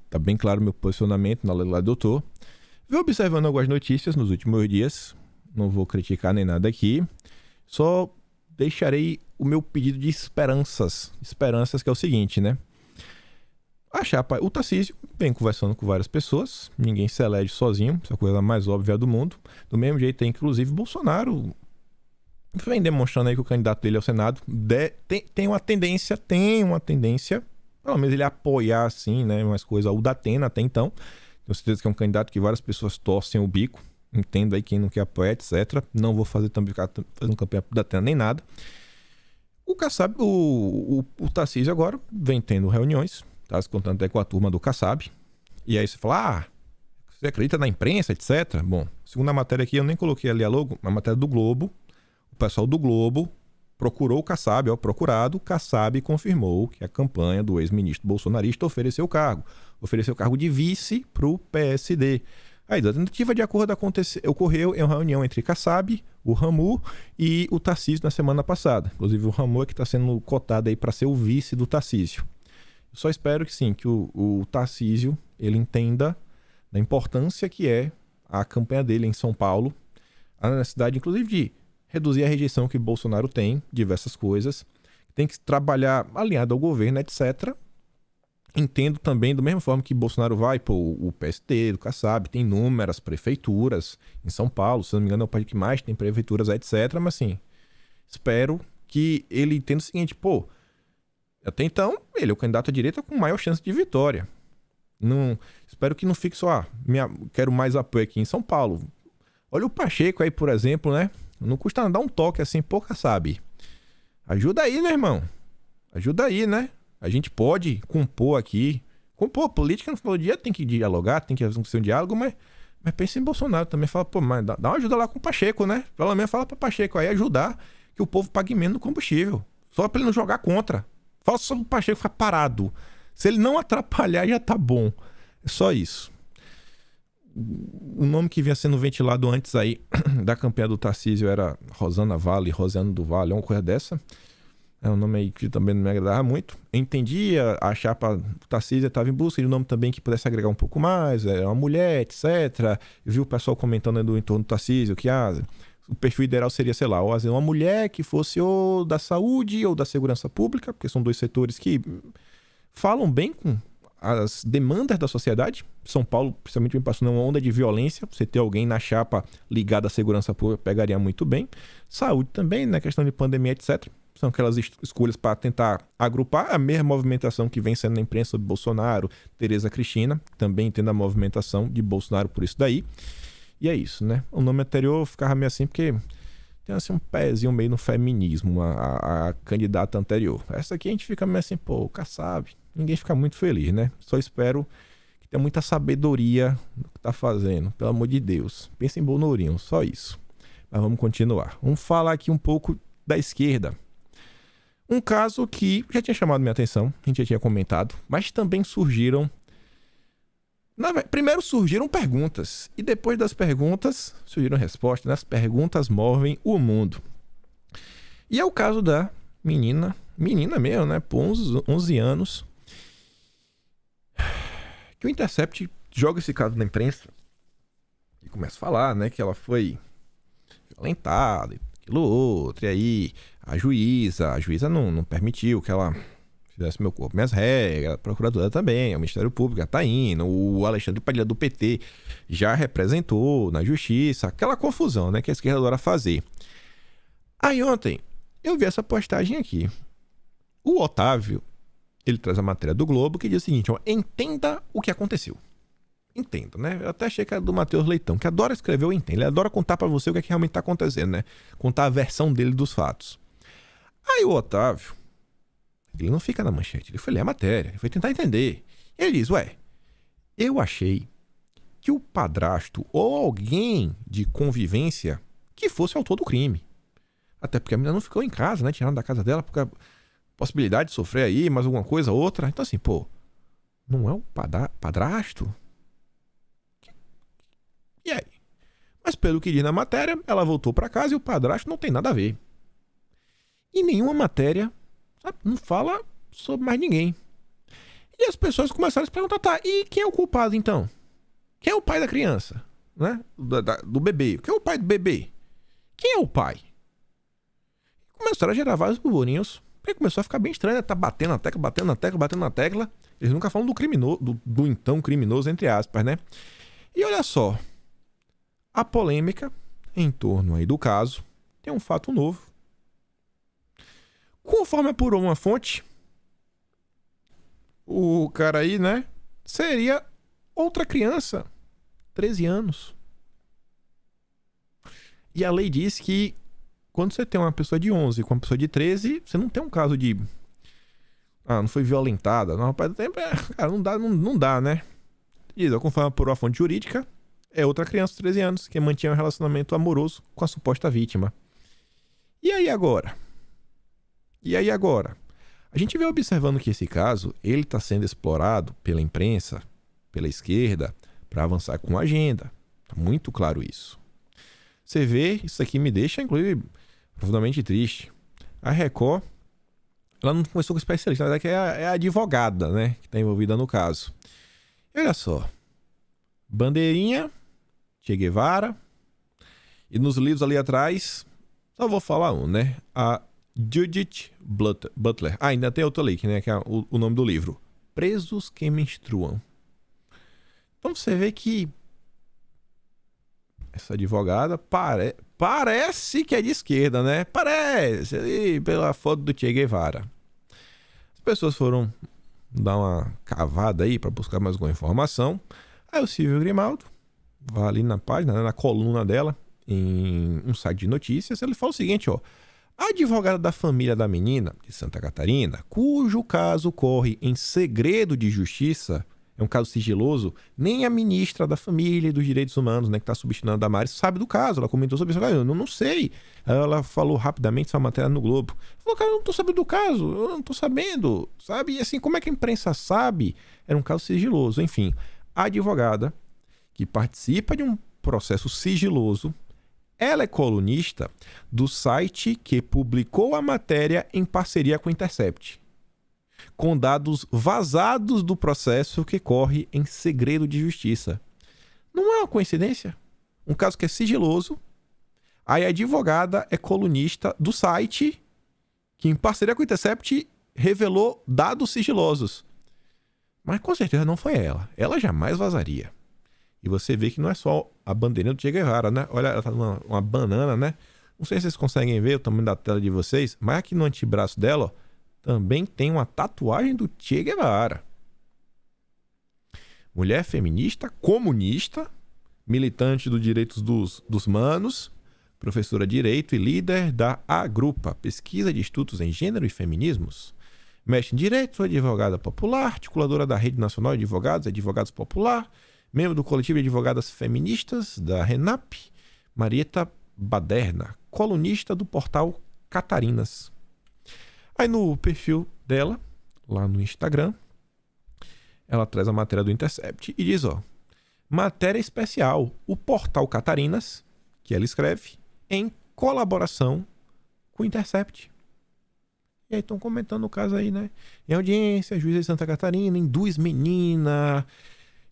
tá bem claro o meu posicionamento na lei lá do doutor. Vim observando algumas notícias nos últimos dias. Não vou criticar nem nada aqui. Só deixarei o meu pedido de esperanças. Esperanças que é o seguinte, né? A chapa, o Tarcísio vem conversando com várias pessoas. Ninguém se elege sozinho. Essa é a coisa mais óbvia do mundo. Do mesmo jeito, tem inclusive Bolsonaro. Vem demonstrando aí que o candidato dele ao Senado tem uma tendência, pelo menos ele apoiar assim, né? Mais coisa, o Datena até então. Tenho certeza que é um candidato que várias pessoas torcem o bico. Entendo aí quem não quer apoiar, etc. Não vou fazer também ficar fazendo campanha da Datena nem nada. O Kassab, o Tarcísio agora vem tendo reuniões, tá se contando até com a turma do Kassab. E aí você fala, você acredita na imprensa, etc. Bom, segundo a matéria aqui, eu nem coloquei ali a logo, a matéria do Globo. O pessoal do Globo procurou o Kassab, procurado. O Kassab confirmou que a campanha do ex-ministro bolsonarista ofereceu o cargo de vice para o PSD. A tentativa de acordo ocorreu em uma reunião entre Kassab, o Ramu e o Tarcísio na semana passada. Inclusive o Ramu é que está sendo cotado aí para ser o vice do Tarcísio. Eu só espero que sim, que o Tarcísio ele entenda da importância que é a campanha dele em São Paulo, a necessidade inclusive de reduzir a rejeição que Bolsonaro tem, diversas coisas, tem que trabalhar alinhado ao governo, etc. Entendo também, da mesma forma que Bolsonaro vai, o PST, o Kassab, tem inúmeras prefeituras em São Paulo, se não me engano é o país que mais tem prefeituras, etc. Mas assim, espero que ele entenda o seguinte, até então, ele é o candidato à direita com maior chance de vitória. Espero que não fique só, quero mais apoio aqui em São Paulo. Olha o Pacheco aí, por exemplo, né? Não custa dar um toque assim, Kassab. Ajuda aí, né, irmão? Ajuda aí, né? A gente pode compor aqui. Política no final do dia tem que dialogar, tem que acontecer um diálogo, mas pensa em Bolsonaro também. Fala, mas dá uma ajuda lá com o Pacheco, né? Pelo menos fala pra Pacheco aí ajudar que o povo pague menos no combustível. Só pra ele não jogar contra. Fala só pro Pacheco ficar parado. Se ele não atrapalhar, já tá bom. É só isso. O nome que vinha sendo ventilado antes aí da campanha do Tarcísio era Rosana Vale, Rosiane do Vale, uma coisa dessa. É um nome aí que também não me agradava muito. Eu entendia, a chapa do Tarcísio estava em busca de um nome também que pudesse agregar um pouco mais, era uma mulher, etc. Eu vi o pessoal comentando do entorno do Tarcísio que o perfil ideal seria, sei lá, uma mulher que fosse ou da saúde ou da segurança pública, porque são dois setores que falam bem com as demandas da sociedade. São Paulo, principalmente, vem passando uma onda de violência. Você ter alguém na chapa ligada à segurança pública pegaria muito bem. Saúde também, na questão de pandemia, etc. São aquelas escolhas para tentar agrupar a mesma movimentação que vem sendo na imprensa sobre Bolsonaro, Tereza Cristina, também tendo a movimentação de Bolsonaro por isso daí. E é isso, né? O nome anterior ficava meio assim porque tem assim um pezinho meio no feminismo, a candidata anterior. Essa aqui a gente fica meio assim, Kassab. Ninguém fica muito feliz, né? Só espero que tenha muita sabedoria no que tá fazendo, pelo amor de Deus. Pensa em Bonorinho, só isso. Mas vamos continuar. Vamos falar aqui um pouco da esquerda. Um caso que já tinha chamado minha atenção, a gente já tinha comentado, mas também surgiram... Primeiro surgiram perguntas, e depois das perguntas surgiram respostas, né? As perguntas movem o mundo. E é o caso da menina, menina mesmo, né? Por 11 anos. Que o Intercept joga esse caso na imprensa e começa a falar, né? Que ela foi violentada, aquilo outro. E aí a juíza não permitiu que ela fizesse meu corpo, minhas regras. A procuradora também, o Ministério Público já tá indo. O Alexandre Padilha do PT já representou na justiça. Aquela confusão, né? Que a esquerda adora fazer. Aí ontem eu vi essa postagem aqui. O Otávio, ele traz a matéria do Globo que diz o seguinte, ó, entenda o que aconteceu. Entenda, né? Eu até achei que era do Matheus Leitão, que adora escrever o entendo. Ele adora contar pra você o que, é que realmente tá acontecendo, né? Contar a versão dele dos fatos. Aí o Otávio, ele não fica na manchete, ele foi ler a matéria, ele foi tentar entender. Ele diz, eu achei que o padrasto ou alguém de convivência que fosse autor do crime. Até porque a menina não ficou em casa, né? Tiraram da casa dela porque a possibilidade de sofrer aí, mais alguma coisa, outra. Então assim, não é o padrasto? E aí? Mas pelo que diz na matéria, ela voltou pra casa e o padrasto não tem nada a ver. E nenhuma matéria, sabe, não fala sobre mais ninguém. E as pessoas começaram a se perguntar, tá, e quem é o culpado então? Quem é o pai da criança? Né? Do bebê. Quem é o pai do bebê? Quem é o pai? Começaram a gerar vários burburinhos. Aí começou a ficar bem estranho, né? Tá batendo na tecla. Eles nunca falam do criminoso, do então criminoso, entre aspas, né? E olha só, a polêmica em torno aí do caso tem um fato novo. Conforme apurou uma fonte, o cara aí, né, seria outra criança, 13 anos. E a lei diz que quando você tem uma pessoa de 11 com uma pessoa de 13, você não tem um caso de... não foi violentada. Não, rapaz, cara, não dá, né? Diz, conforme apurou a fonte jurídica, é outra criança de 13 anos que mantinha um relacionamento amoroso com a suposta vítima. E aí agora? A gente vem observando que esse caso, ele está sendo explorado pela imprensa, pela esquerda, para avançar com a agenda. Tá muito claro isso. Você vê, isso aqui me deixa, inclusive, profundamente triste. A Record, ela não começou com especialista, na verdade que é a advogada, né, que está envolvida no caso. E olha só, bandeirinha, Che Guevara, e nos livros ali atrás, só vou falar um, né, a Judith Butler. Ainda tem outro link, né, que é o nome do livro, Presos que Menstruam. Então você vê que essa advogada parece que é de esquerda, né? Parece, ali pela foto do Che Guevara. As pessoas foram dar uma cavada aí para buscar mais alguma informação. Aí o Silvio Grimaldo vai ali na página, né, na coluna dela, em um site de notícias, ele fala o seguinte, ó. A advogada da família da menina, de Santa Catarina, cujo caso corre em segredo de justiça, é um caso sigiloso, nem a ministra da Família e dos Direitos Humanos, né, que está substituindo a Damares, sabe do caso. Ela comentou sobre isso. Eu não sei. Ela falou rapidamente essa matéria no Globo. Falou, cara, eu não estou sabendo do caso. Eu não estou sabendo, sabe? E assim, como é que a imprensa sabe? Era um caso sigiloso. Enfim, a advogada que participa de um processo sigiloso, ela é colunista do site que publicou a matéria em parceria com o Intercept, com dados vazados do processo que corre em segredo de justiça. Não é uma coincidência? Um caso que é sigiloso, aí a advogada é colunista do site que, em parceria com o Intercept, revelou dados sigilosos. Mas com certeza não foi ela. Ela jamais vazaria. E você vê que não é só a bandeirinha do Che Guevara, né? Olha, ela tá numa banana, né? Não sei se vocês conseguem ver o tamanho da tela de vocês, mas aqui no antebraço dela, ó, também tem uma tatuagem do Che Guevara. Mulher feminista, comunista, militante dos direitos dos manos, professora de Direito e líder da Agrupa, pesquisa de estudos em gênero e feminismos. Mestre em Direito, advogada popular, articuladora da Rede Nacional de Advogados e Advogados Popular, membro do coletivo de advogadas feministas da RENAP, Marieta Baderna, colunista do portal Catarinas. Aí no perfil dela, lá no Instagram, ela traz a matéria do Intercept e diz, ó, matéria especial, o portal Catarinas, que ela escreve, em colaboração com o Intercept. E aí estão comentando o caso aí, né? Em audiência, juiz de Santa Catarina induz menina.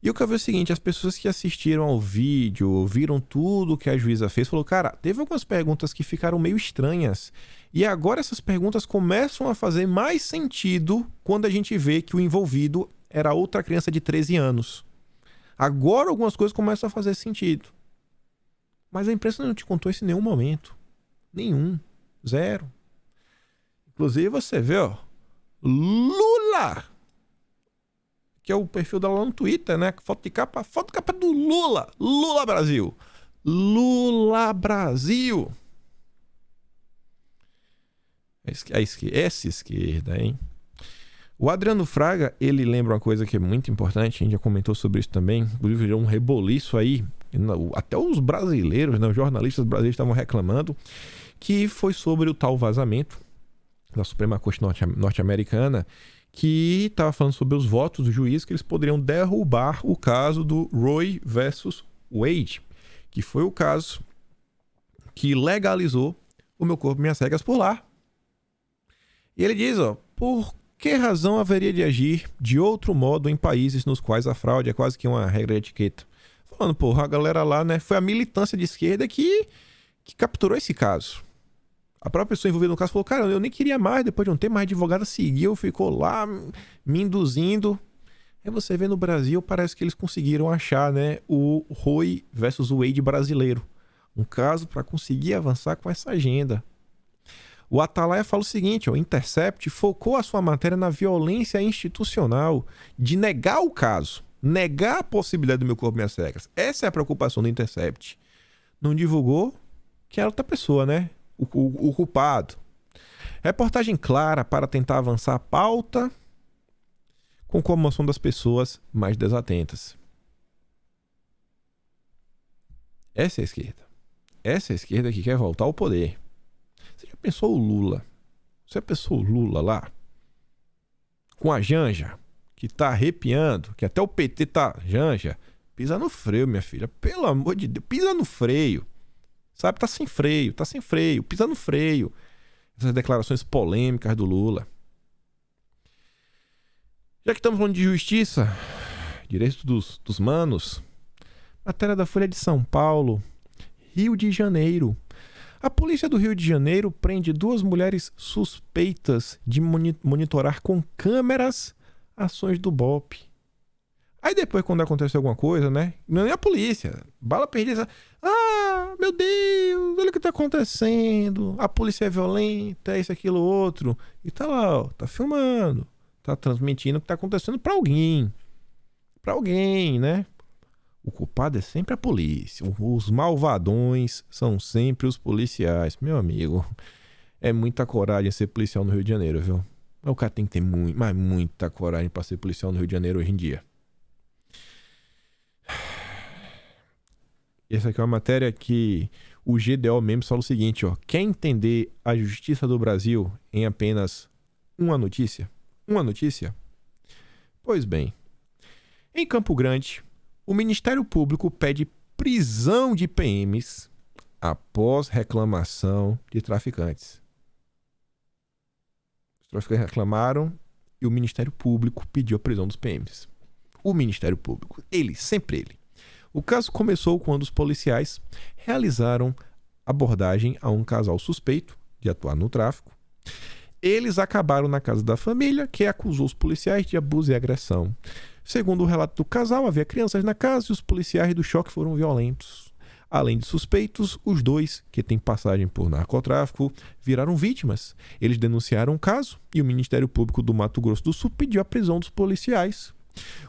E eu quero ver o seguinte, as pessoas que assistiram ao vídeo, viram tudo que a juíza fez, falou, cara, teve algumas perguntas que ficaram meio estranhas. E agora essas perguntas começam a fazer mais sentido quando a gente vê que o envolvido era outra criança de 13 anos. Agora algumas coisas começam a fazer sentido. Mas a imprensa não te contou isso em nenhum momento. Nenhum. Zero. Inclusive você vê, ó, Lula, que é o perfil dela no Twitter, né? Foto de capa do Lula. Lula Brasil. Lula Brasil. Essa esquerda, hein? O Adriano Fraga, ele lembra uma coisa que é muito importante, a gente já comentou sobre isso também, inclusive virou um reboliço aí, até os brasileiros, né, os jornalistas brasileiros estavam reclamando, que foi sobre o tal vazamento da Suprema Corte norte-americana, que estava falando sobre os votos do juiz, que eles poderiam derrubar o caso do Roe versus Wade, que foi o caso que legalizou o meu corpo, minhas regras por lá. E ele diz, ó, por que razão haveria de agir de outro modo em países nos quais a fraude é quase que uma regra de etiqueta? Falando, porra, a galera lá, né, foi a militância de esquerda que capturou esse caso. A própria pessoa envolvida no caso falou, cara, eu nem queria mais, depois de um tempo, mais advogada seguiu, ficou lá me induzindo. Aí você vê no Brasil, parece que eles conseguiram achar, né, o Roe versus Wade brasileiro. Um caso para conseguir avançar com essa agenda. O Atalaia fala o seguinte, o Intercept focou a sua matéria na violência institucional de negar o caso, negar a possibilidade do meu corpo, minhas regras. Essa é a preocupação do Intercept. Não divulgou que era outra pessoa, né? O culpado. Reportagem clara para tentar avançar a pauta com comoção das pessoas mais desatentas. Essa é a esquerda. Essa é a esquerda que quer voltar ao poder. Você já pensou o Lula? Você já pensou o Lula lá? Com a Janja, que tá arrepiando, que até o PT tá Janja. Pisa no freio, minha filha. Pelo amor de Deus, pisa no freio. Sabe, tá sem freio. Pisa no freio. Essas declarações polêmicas do Lula. Já que estamos falando de justiça, direitos dos manos, matéria da Folha de São Paulo, Rio de Janeiro. A polícia do Rio de Janeiro prende 2 mulheres suspeitas de monitorar com câmeras ações do BOPE. Aí depois, quando acontece alguma coisa, né? Não é nem a polícia. Bala perdida. Ah, meu Deus, olha o que tá acontecendo. A polícia é violenta, é isso, aquilo, outro. E tá lá, ó, tá filmando. Tá transmitindo o que tá acontecendo pra alguém. Pra alguém, né? O culpado é sempre a polícia. Os malvadões são sempre os policiais. Meu amigo, é muita coragem ser policial no Rio de Janeiro, viu? O cara tem que ter muita coragem pra ser policial no Rio de Janeiro hoje em dia. Essa aqui é uma matéria que o GDO mesmo fala o seguinte, ó. Quer entender a justiça do Brasil em apenas uma notícia? Uma notícia? Pois bem, em Campo Grande, o Ministério Público pede prisão de PMs após reclamação de traficantes. Os traficantes reclamaram e o Ministério Público pediu a prisão dos PMs. O Ministério Público, sempre ele. O caso começou quando os policiais realizaram abordagem a um casal suspeito de atuar no tráfico. Eles acabaram na casa da família, que acusou os policiais de abuso e agressão. Segundo o relato do casal, havia crianças na casa e os policiais do choque foram violentos. Além de suspeitos, os 2, que têm passagem por narcotráfico, viraram vítimas. Eles denunciaram o caso e o Ministério Público do Mato Grosso do Sul pediu a prisão dos policiais.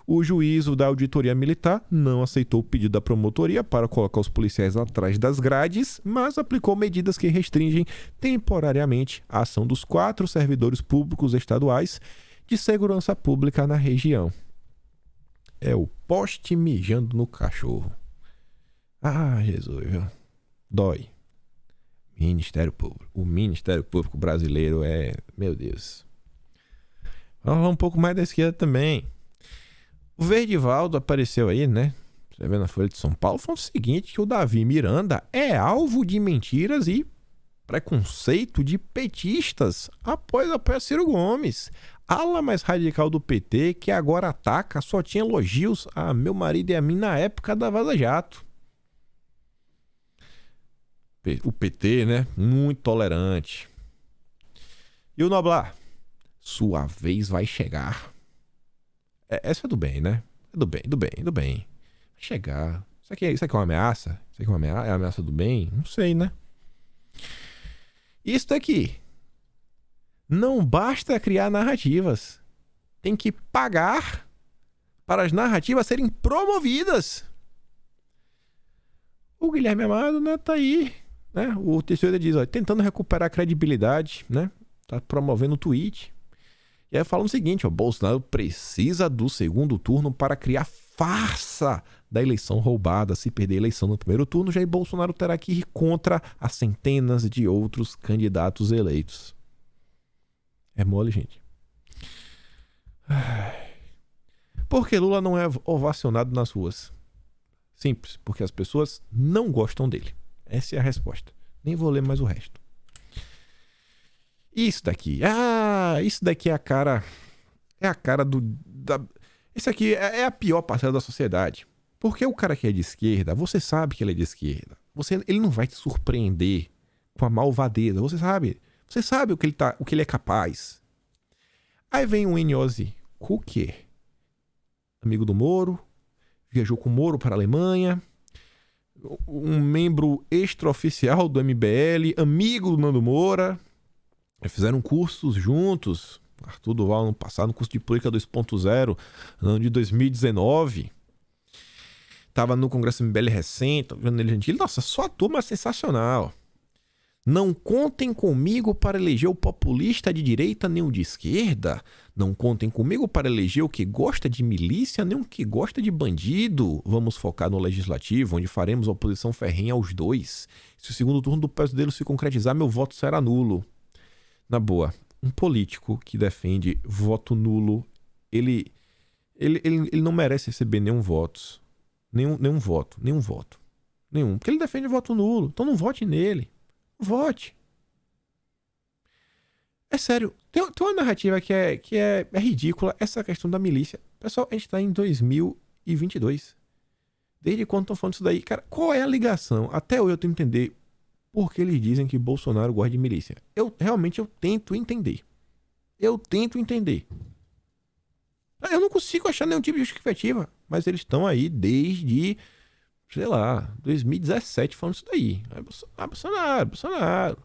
O juízo da auditoria militar não aceitou o pedido da promotoria para colocar os policiais atrás das grades, mas aplicou medidas que restringem temporariamente a ação dos 4 servidores públicos estaduais de segurança pública na região. É o poste mijando no cachorro. Ah, Jesus, viu? Dói. Ministério Público. O Ministério Público brasileiro é... Meu Deus. Vamos falar um pouco mais da esquerda também. O Verdivaldo apareceu aí, né? Você vê na Folha de São Paulo, falando o seguinte, que o Davi Miranda é alvo de mentiras e preconceito de petistas após apoiar Ciro Gomes. A ala mais radical do PT, que agora ataca, só tinha elogios a meu marido e a mim na época da Vaza Jato. O PT, né? Muito tolerante. E o Noblar? Sua vez vai chegar. Essa é do bem, né? É do bem. Vai chegar. Isso aqui é uma ameaça? Isso aqui é uma ameaça do bem? Não sei, né? Isso daqui. Não basta criar narrativas. Tem que pagar para as narrativas serem promovidas. O Guilherme Amado, né, tá aí, né? O Teixeira diz, ó, tentando recuperar a credibilidade, né? Tá promovendo o tweet. E aí falando o seguinte, ó, Bolsonaro precisa do segundo turno para criar farsa da eleição roubada. Se perder a eleição no primeiro turno, Jair Bolsonaro terá que ir contra as centenas de outros candidatos eleitos. É mole, gente. Por que Lula não é ovacionado nas ruas? Simples, porque as pessoas não gostam dele. Essa é a resposta. Nem vou ler mais o resto. Isso daqui. Isso daqui é a cara. É a cara do. Isso aqui é a pior parcela da sociedade. Porque o cara que é de esquerda, você sabe que ele é de esquerda. Ele não vai te surpreender com a malvadeza. Você sabe o que ele é capaz. Aí vem o N.O.Z. Cooker, amigo do Moro, viajou com o Moro para a Alemanha, um membro extraoficial do MBL, amigo do Nando Moura, fizeram cursos juntos. Arthur Duval ano passado, no curso de Política 2.0, no ano de 2019. Tava no Congresso MBL recente, vendo ele gentil. Nossa, só a turma sensacional. Não contem comigo para eleger o populista de direita nem o de esquerda. Não contem comigo para eleger o que gosta de milícia nem o que gosta de bandido. Vamos focar no legislativo, onde faremos oposição ferrenha aos dois. Se o segundo turno do pesadelo se concretizar, meu voto será nulo. Na boa, um político que defende voto nulo, ele não merece receber nenhum voto. Nenhum voto. Porque ele defende voto nulo. Então não vote nele. Vote. É sério, tem uma narrativa que é ridícula, essa questão da milícia. Pessoal, a gente tá em 2022. Desde quando estão falando isso daí? Cara, qual é a ligação? Até eu tento entender por que eles dizem que Bolsonaro gosta de milícia. Eu tento entender. Eu não consigo achar nenhum tipo de justificativa. Mas eles estão aí desde, sei lá, 2017 falando isso daí. Bolsonaro.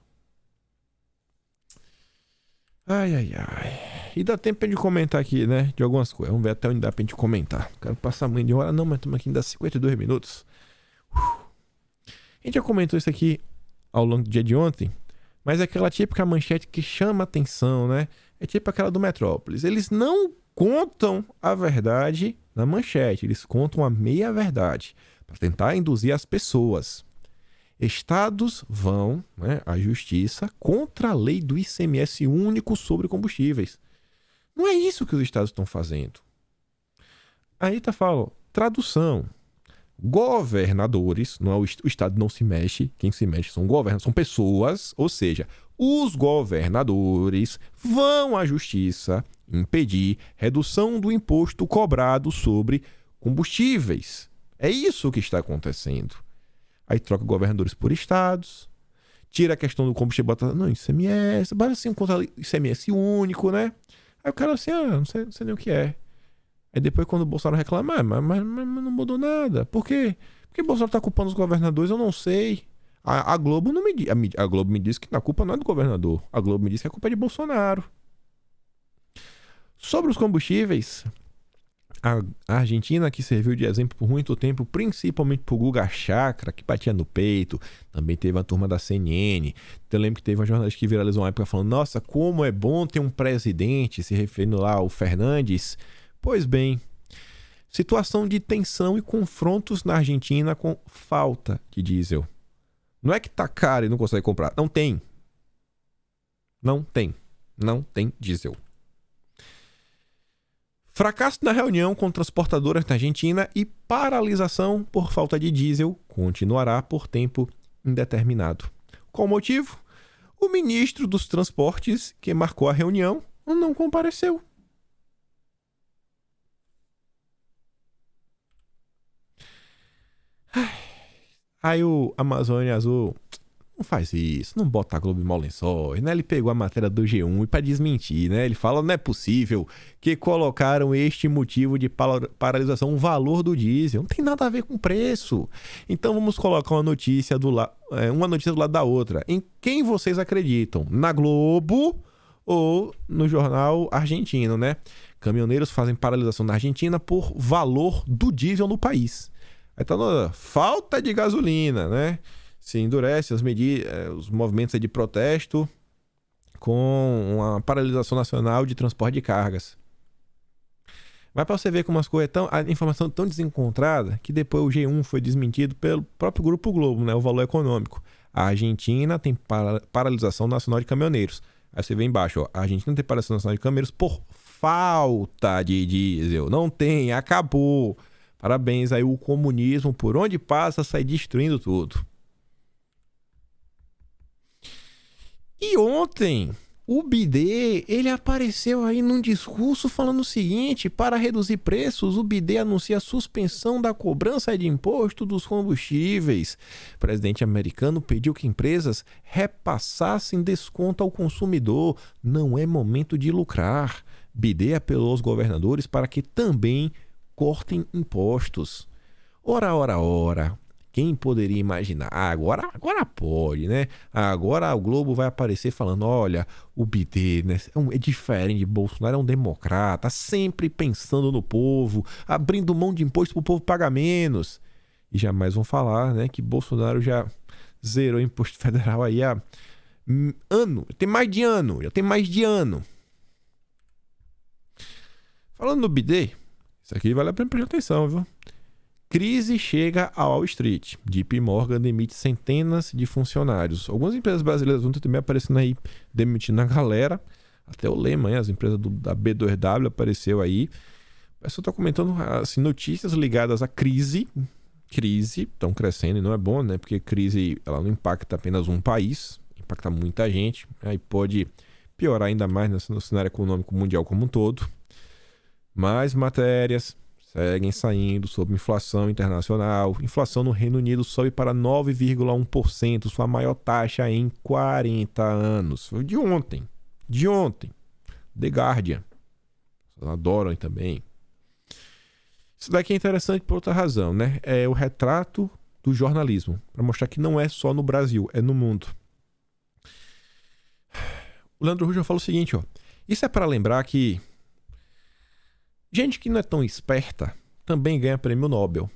Ai. E dá tempo pra gente comentar aqui, né? De algumas coisas. Vamos ver até onde dá pra gente comentar. Quero passar muito de hora, não, mas estamos aqui ainda 52 minutos. A gente já comentou isso aqui ao longo do dia de ontem. Mas é aquela típica manchete que chama atenção, né? É tipo aquela do Metrópolis. Eles não contam a verdade na manchete. Eles contam a meia-verdade para tentar induzir as pessoas. Estados vão, né, à justiça contra a lei do ICMS único sobre combustíveis. Não é isso que os estados estão fazendo. Aí tá falando, tradução. Governadores, não é o estado não se mexe, quem se mexe são governadores, são pessoas, ou seja, os governadores vão à justiça impedir redução do imposto cobrado sobre combustíveis. É isso que está acontecendo. Aí troca governadores por estados, tira a questão do combustível, bota no ICMS, bota assim, contra ICMS único, né? Aí o cara assim, não sei nem o que é. Aí depois quando o Bolsonaro reclama, mas não mudou nada. Por quê? Porque o Bolsonaro está culpando os governadores, eu não sei. A Globo não me diz. A Globo me diz que a culpa não é do governador. A Globo me diz que a culpa é de Bolsonaro. Sobre os combustíveis, a Argentina, que serviu de exemplo por muito tempo, principalmente por Guga Chakra, que batia no peito, também teve a turma da CNN. Eu lembro que teve uma jornalista que viralizou uma época falando: nossa, como é bom ter um presidente, se referindo lá ao Fernandes. Pois bem, situação de tensão e confrontos na Argentina com falta de diesel. Não é que tá caro e não consegue comprar. Não tem diesel. Fracasso na reunião com transportadoras na Argentina e paralisação por falta de diesel continuará por tempo indeterminado. Qual o motivo? o ministro dos Transportes, que marcou a reunião, não compareceu. Aí o Amazônia Azul, não faz isso, não bota a Globo em mau lençóis, né? Ele pegou a matéria do G1 e para desmentir, né? Ele fala, não é possível que colocaram este motivo de paralisação, o valor do diesel. Não tem nada a ver com preço. Então vamos colocar uma notícia do lado da outra. Em quem vocês acreditam? Na Globo ou no jornal argentino, né? Caminhoneiros fazem paralisação na Argentina por valor do diesel no país. Aí tá na falta de gasolina, né? Se endurece os movimentos de protesto com uma paralisação nacional de transporte de cargas. Mas para você ver como as coisas a informação tão desencontrada que depois o G1 foi desmentido pelo próprio Grupo Globo, né? O Valor Econômico. A Argentina tem paralisação nacional de caminhoneiros. Aí você vê embaixo, ó, a Argentina tem paralisação nacional de caminhoneiros por falta de diesel. Não tem, acabou. Parabéns aí, o comunismo, por onde passa, sai destruindo tudo. E ontem, o BIDE, ele apareceu aí num discurso falando o seguinte: para reduzir preços, o BIDE anuncia a suspensão da cobrança de imposto dos combustíveis. O presidente americano pediu que empresas repassassem desconto ao consumidor. Não é momento de lucrar. BIDE apelou aos governadores para que também cortem impostos. Ora. Quem poderia imaginar? Agora pode, né? Agora o Globo vai aparecer falando, olha, o BIDE, né, é diferente. Bolsonaro é um democrata, sempre pensando no povo, abrindo mão de imposto para o povo pagar menos. E jamais vão falar, né, que Bolsonaro já zerou o imposto federal aí há ano. Já tem mais de ano. Falando no BIDE, isso aqui vale a pena prestar atenção, viu? Crise chega ao Wall Street. JP Morgan demite centenas de funcionários. Algumas empresas brasileiras vão também aparecendo aí, demitindo a galera. Até o Lema, hein? As empresas da B2W apareceu aí. O pessoal está comentando assim, notícias ligadas à crise. Crise, estão crescendo e não é bom, né? Porque crise ela não impacta apenas um país, impacta muita gente. Aí pode piorar ainda mais no cenário econômico mundial como um todo. Mais matérias seguem saindo sobre inflação internacional. Inflação no Reino Unido sobe para 9,1%, sua maior taxa em 40 anos. Foi de ontem. The Guardian. Adoram também. Isso daqui é interessante por outra razão, né? É o retrato do jornalismo, para mostrar que não é só no Brasil, é no mundo. O Leandro Russo fala o seguinte, ó. Isso é para lembrar que gente que não é tão esperta também ganha prêmio Nobel.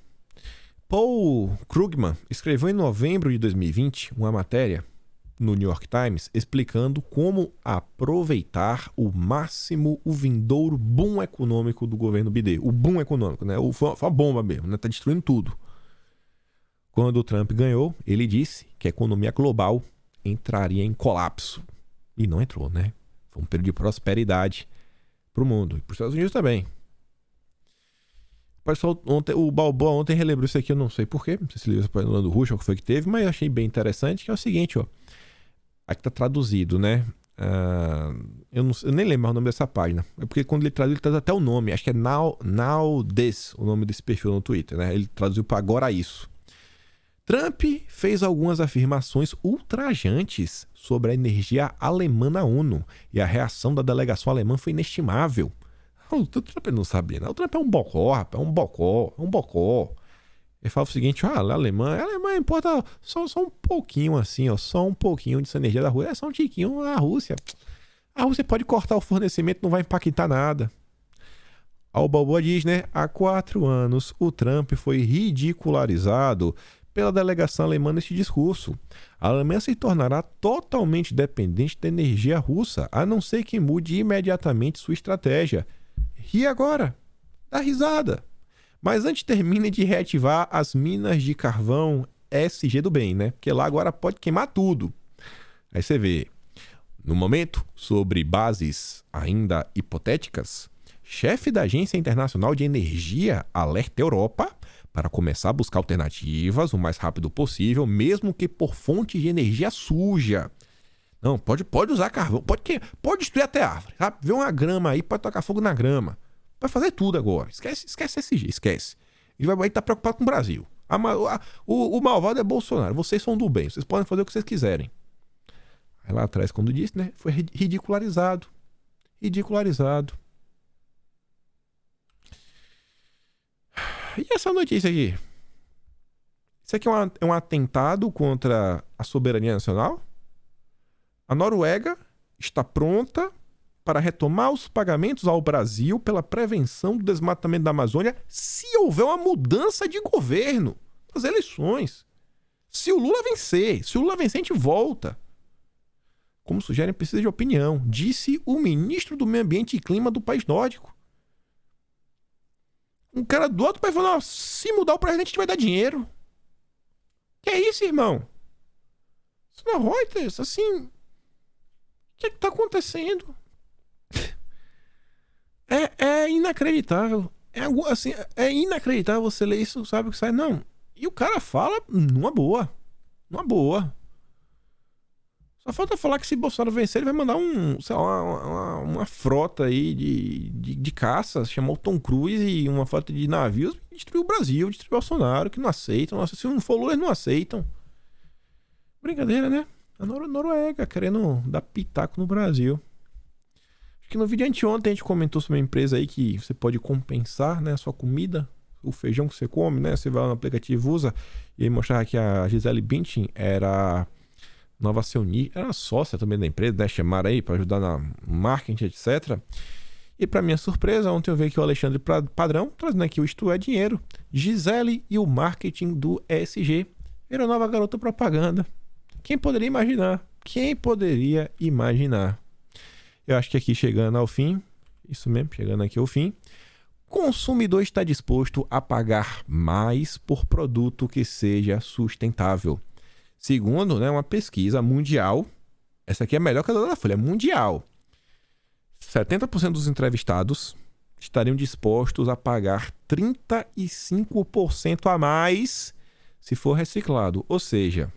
Paul Krugman escreveu em novembro de 2020 uma matéria no New York Times explicando como aproveitar o máximo o vindouro boom econômico do governo BIDE. O boom econômico, né? Foi uma bomba mesmo, né? Tá destruindo tudo. Quando o Trump ganhou, ele disse que a economia global entraria em colapso. E não entrou, né? Foi um período de prosperidade para o mundo e para os Estados Unidos também. O pessoal o Balboa ontem relembrou isso aqui, eu não sei porquê, não sei se ele falou do Russo ou o que foi que teve, mas eu achei bem interessante, que é o seguinte, ó. Aqui tá traduzido, né? Eu nem lembro o nome dessa página. É porque quando ele traduz até o nome. Acho que é Now This, o nome desse perfil no Twitter, né? Ele traduziu para agora isso. Trump fez algumas afirmações ultrajantes sobre a energia alemã na ONU. E a reação da delegação alemã foi inestimável. O Trump não sabia, né? O Trump é um bocó, rapaz. É um bocó. Ele fala o seguinte, a Alemanha importa só um pouquinho assim, ó, só um pouquinho dessa energia da Rússia. É só um tiquinho a Rússia. A Rússia pode cortar o fornecimento, não vai impactar nada. O Balboa diz, né? Há 4 anos, o Trump foi ridicularizado pela delegação alemã neste discurso. A Alemanha se tornará totalmente dependente da energia russa, a não ser que mude imediatamente sua estratégia. E agora? Dá risada. Mas antes termine de reativar as minas de carvão SG do bem, né? Porque lá agora pode queimar tudo. Aí você vê, no momento, sobre bases ainda hipotéticas, chefe da Agência Internacional de Energia alerta a Europa para começar a buscar alternativas o mais rápido possível, mesmo que por fonte de energia suja. Não, pode usar carvão, pode destruir até árvore, sabe? Vê uma grama aí, pode tocar fogo na grama. Pode fazer tudo agora. Esquece SG, esquece. Ele vai estar preocupado com o Brasil. O malvado é Bolsonaro. Vocês são do bem. Vocês podem fazer o que vocês quiserem. Aí lá atrás, quando disse, né? Foi ridicularizado. Ridicularizado. E essa notícia aqui? Isso aqui é um atentado contra a soberania nacional? A Noruega está pronta para retomar os pagamentos ao Brasil pela prevenção do desmatamento da Amazônia se houver uma mudança de governo nas eleições. Se o Lula vencer, a gente volta. Como sugerem, precisa de opinião, disse o ministro do Meio Ambiente e Clima do país nórdico. Um cara do outro país falou, se mudar o presidente, a gente vai dar dinheiro. Que é isso, irmão? Isso não é Reuters, assim... O que tá acontecendo? É inacreditável. É inacreditável você ler isso, sabe o que sai? Não. E o cara fala numa boa. Numa boa. Só falta falar que se Bolsonaro vencer, ele vai mandar uma frota aí de caças, chamar o Tom Cruise e uma frota de navios e destruir o Brasil, destruir o Bolsonaro, que não aceitam. Nossa, se não for Lula, eles não aceitam. Brincadeira, né? A Noruega querendo dar pitaco no Brasil. Acho que no vídeo anteontem a gente comentou sobre uma empresa aí que você pode compensar, né, a sua comida, o feijão que você come, né? Você vai lá no aplicativo, usa, e aí mostrava que a Gisele Bündchen era nova acionista, era sócia também da empresa, né? Chamaram aí para ajudar na marketing, etc. E para minha surpresa, ontem eu vi aqui o Alexandre Padrão trazendo aqui o Isto é Dinheiro, Gisele e o marketing do ESG. Era nova garota propaganda. Quem poderia imaginar? Quem poderia imaginar? Eu acho que aqui chegando ao fim, isso mesmo, chegando aqui ao fim, consumidor está disposto a pagar mais por produto que seja sustentável. Segundo, né, uma pesquisa mundial, essa aqui é melhor que a da Folha, mundial. 70% dos entrevistados estariam dispostos a pagar 35% a mais se for reciclado. Ou seja,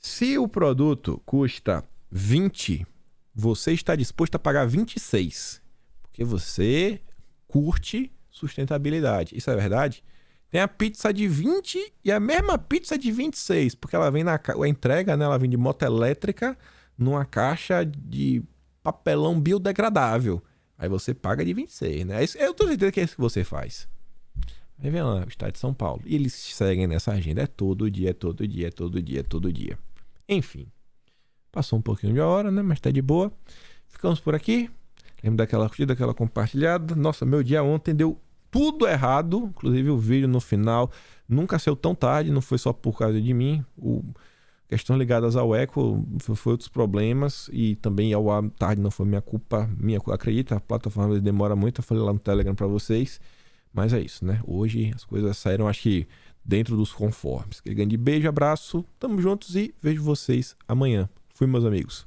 se o produto custa 20, você está disposto a pagar 26. Porque você curte sustentabilidade. Isso é verdade? Tem a pizza de 20 e a mesma pizza de 26. Porque ela vem a entrega, né? Ela vem de moto elétrica numa caixa de papelão biodegradável. Aí você paga de 26, né? Eu tô certeza que é isso que você faz. Aí vem lá, o estado de São Paulo. E eles seguem nessa agenda. É todo dia, todo dia, todo dia, todo dia. Enfim. Passou um pouquinho de hora, né? Mas tá de boa. Ficamos por aqui. Lembra daquela curtida, daquela compartilhada. Nossa, meu dia ontem deu tudo errado. Inclusive o vídeo no final nunca saiu tão tarde. Não foi só por causa de mim. Questões ligadas ao eco foi outros problemas. E também ao ar tarde não foi minha culpa. Acredita, a plataforma demora muito. Eu falei lá no Telegram pra vocês. Mas é isso, né? Hoje as coisas saíram, acho que dentro dos conformes. Aquele grande beijo, abraço. Tamo juntos e vejo vocês amanhã. Fui, meus amigos.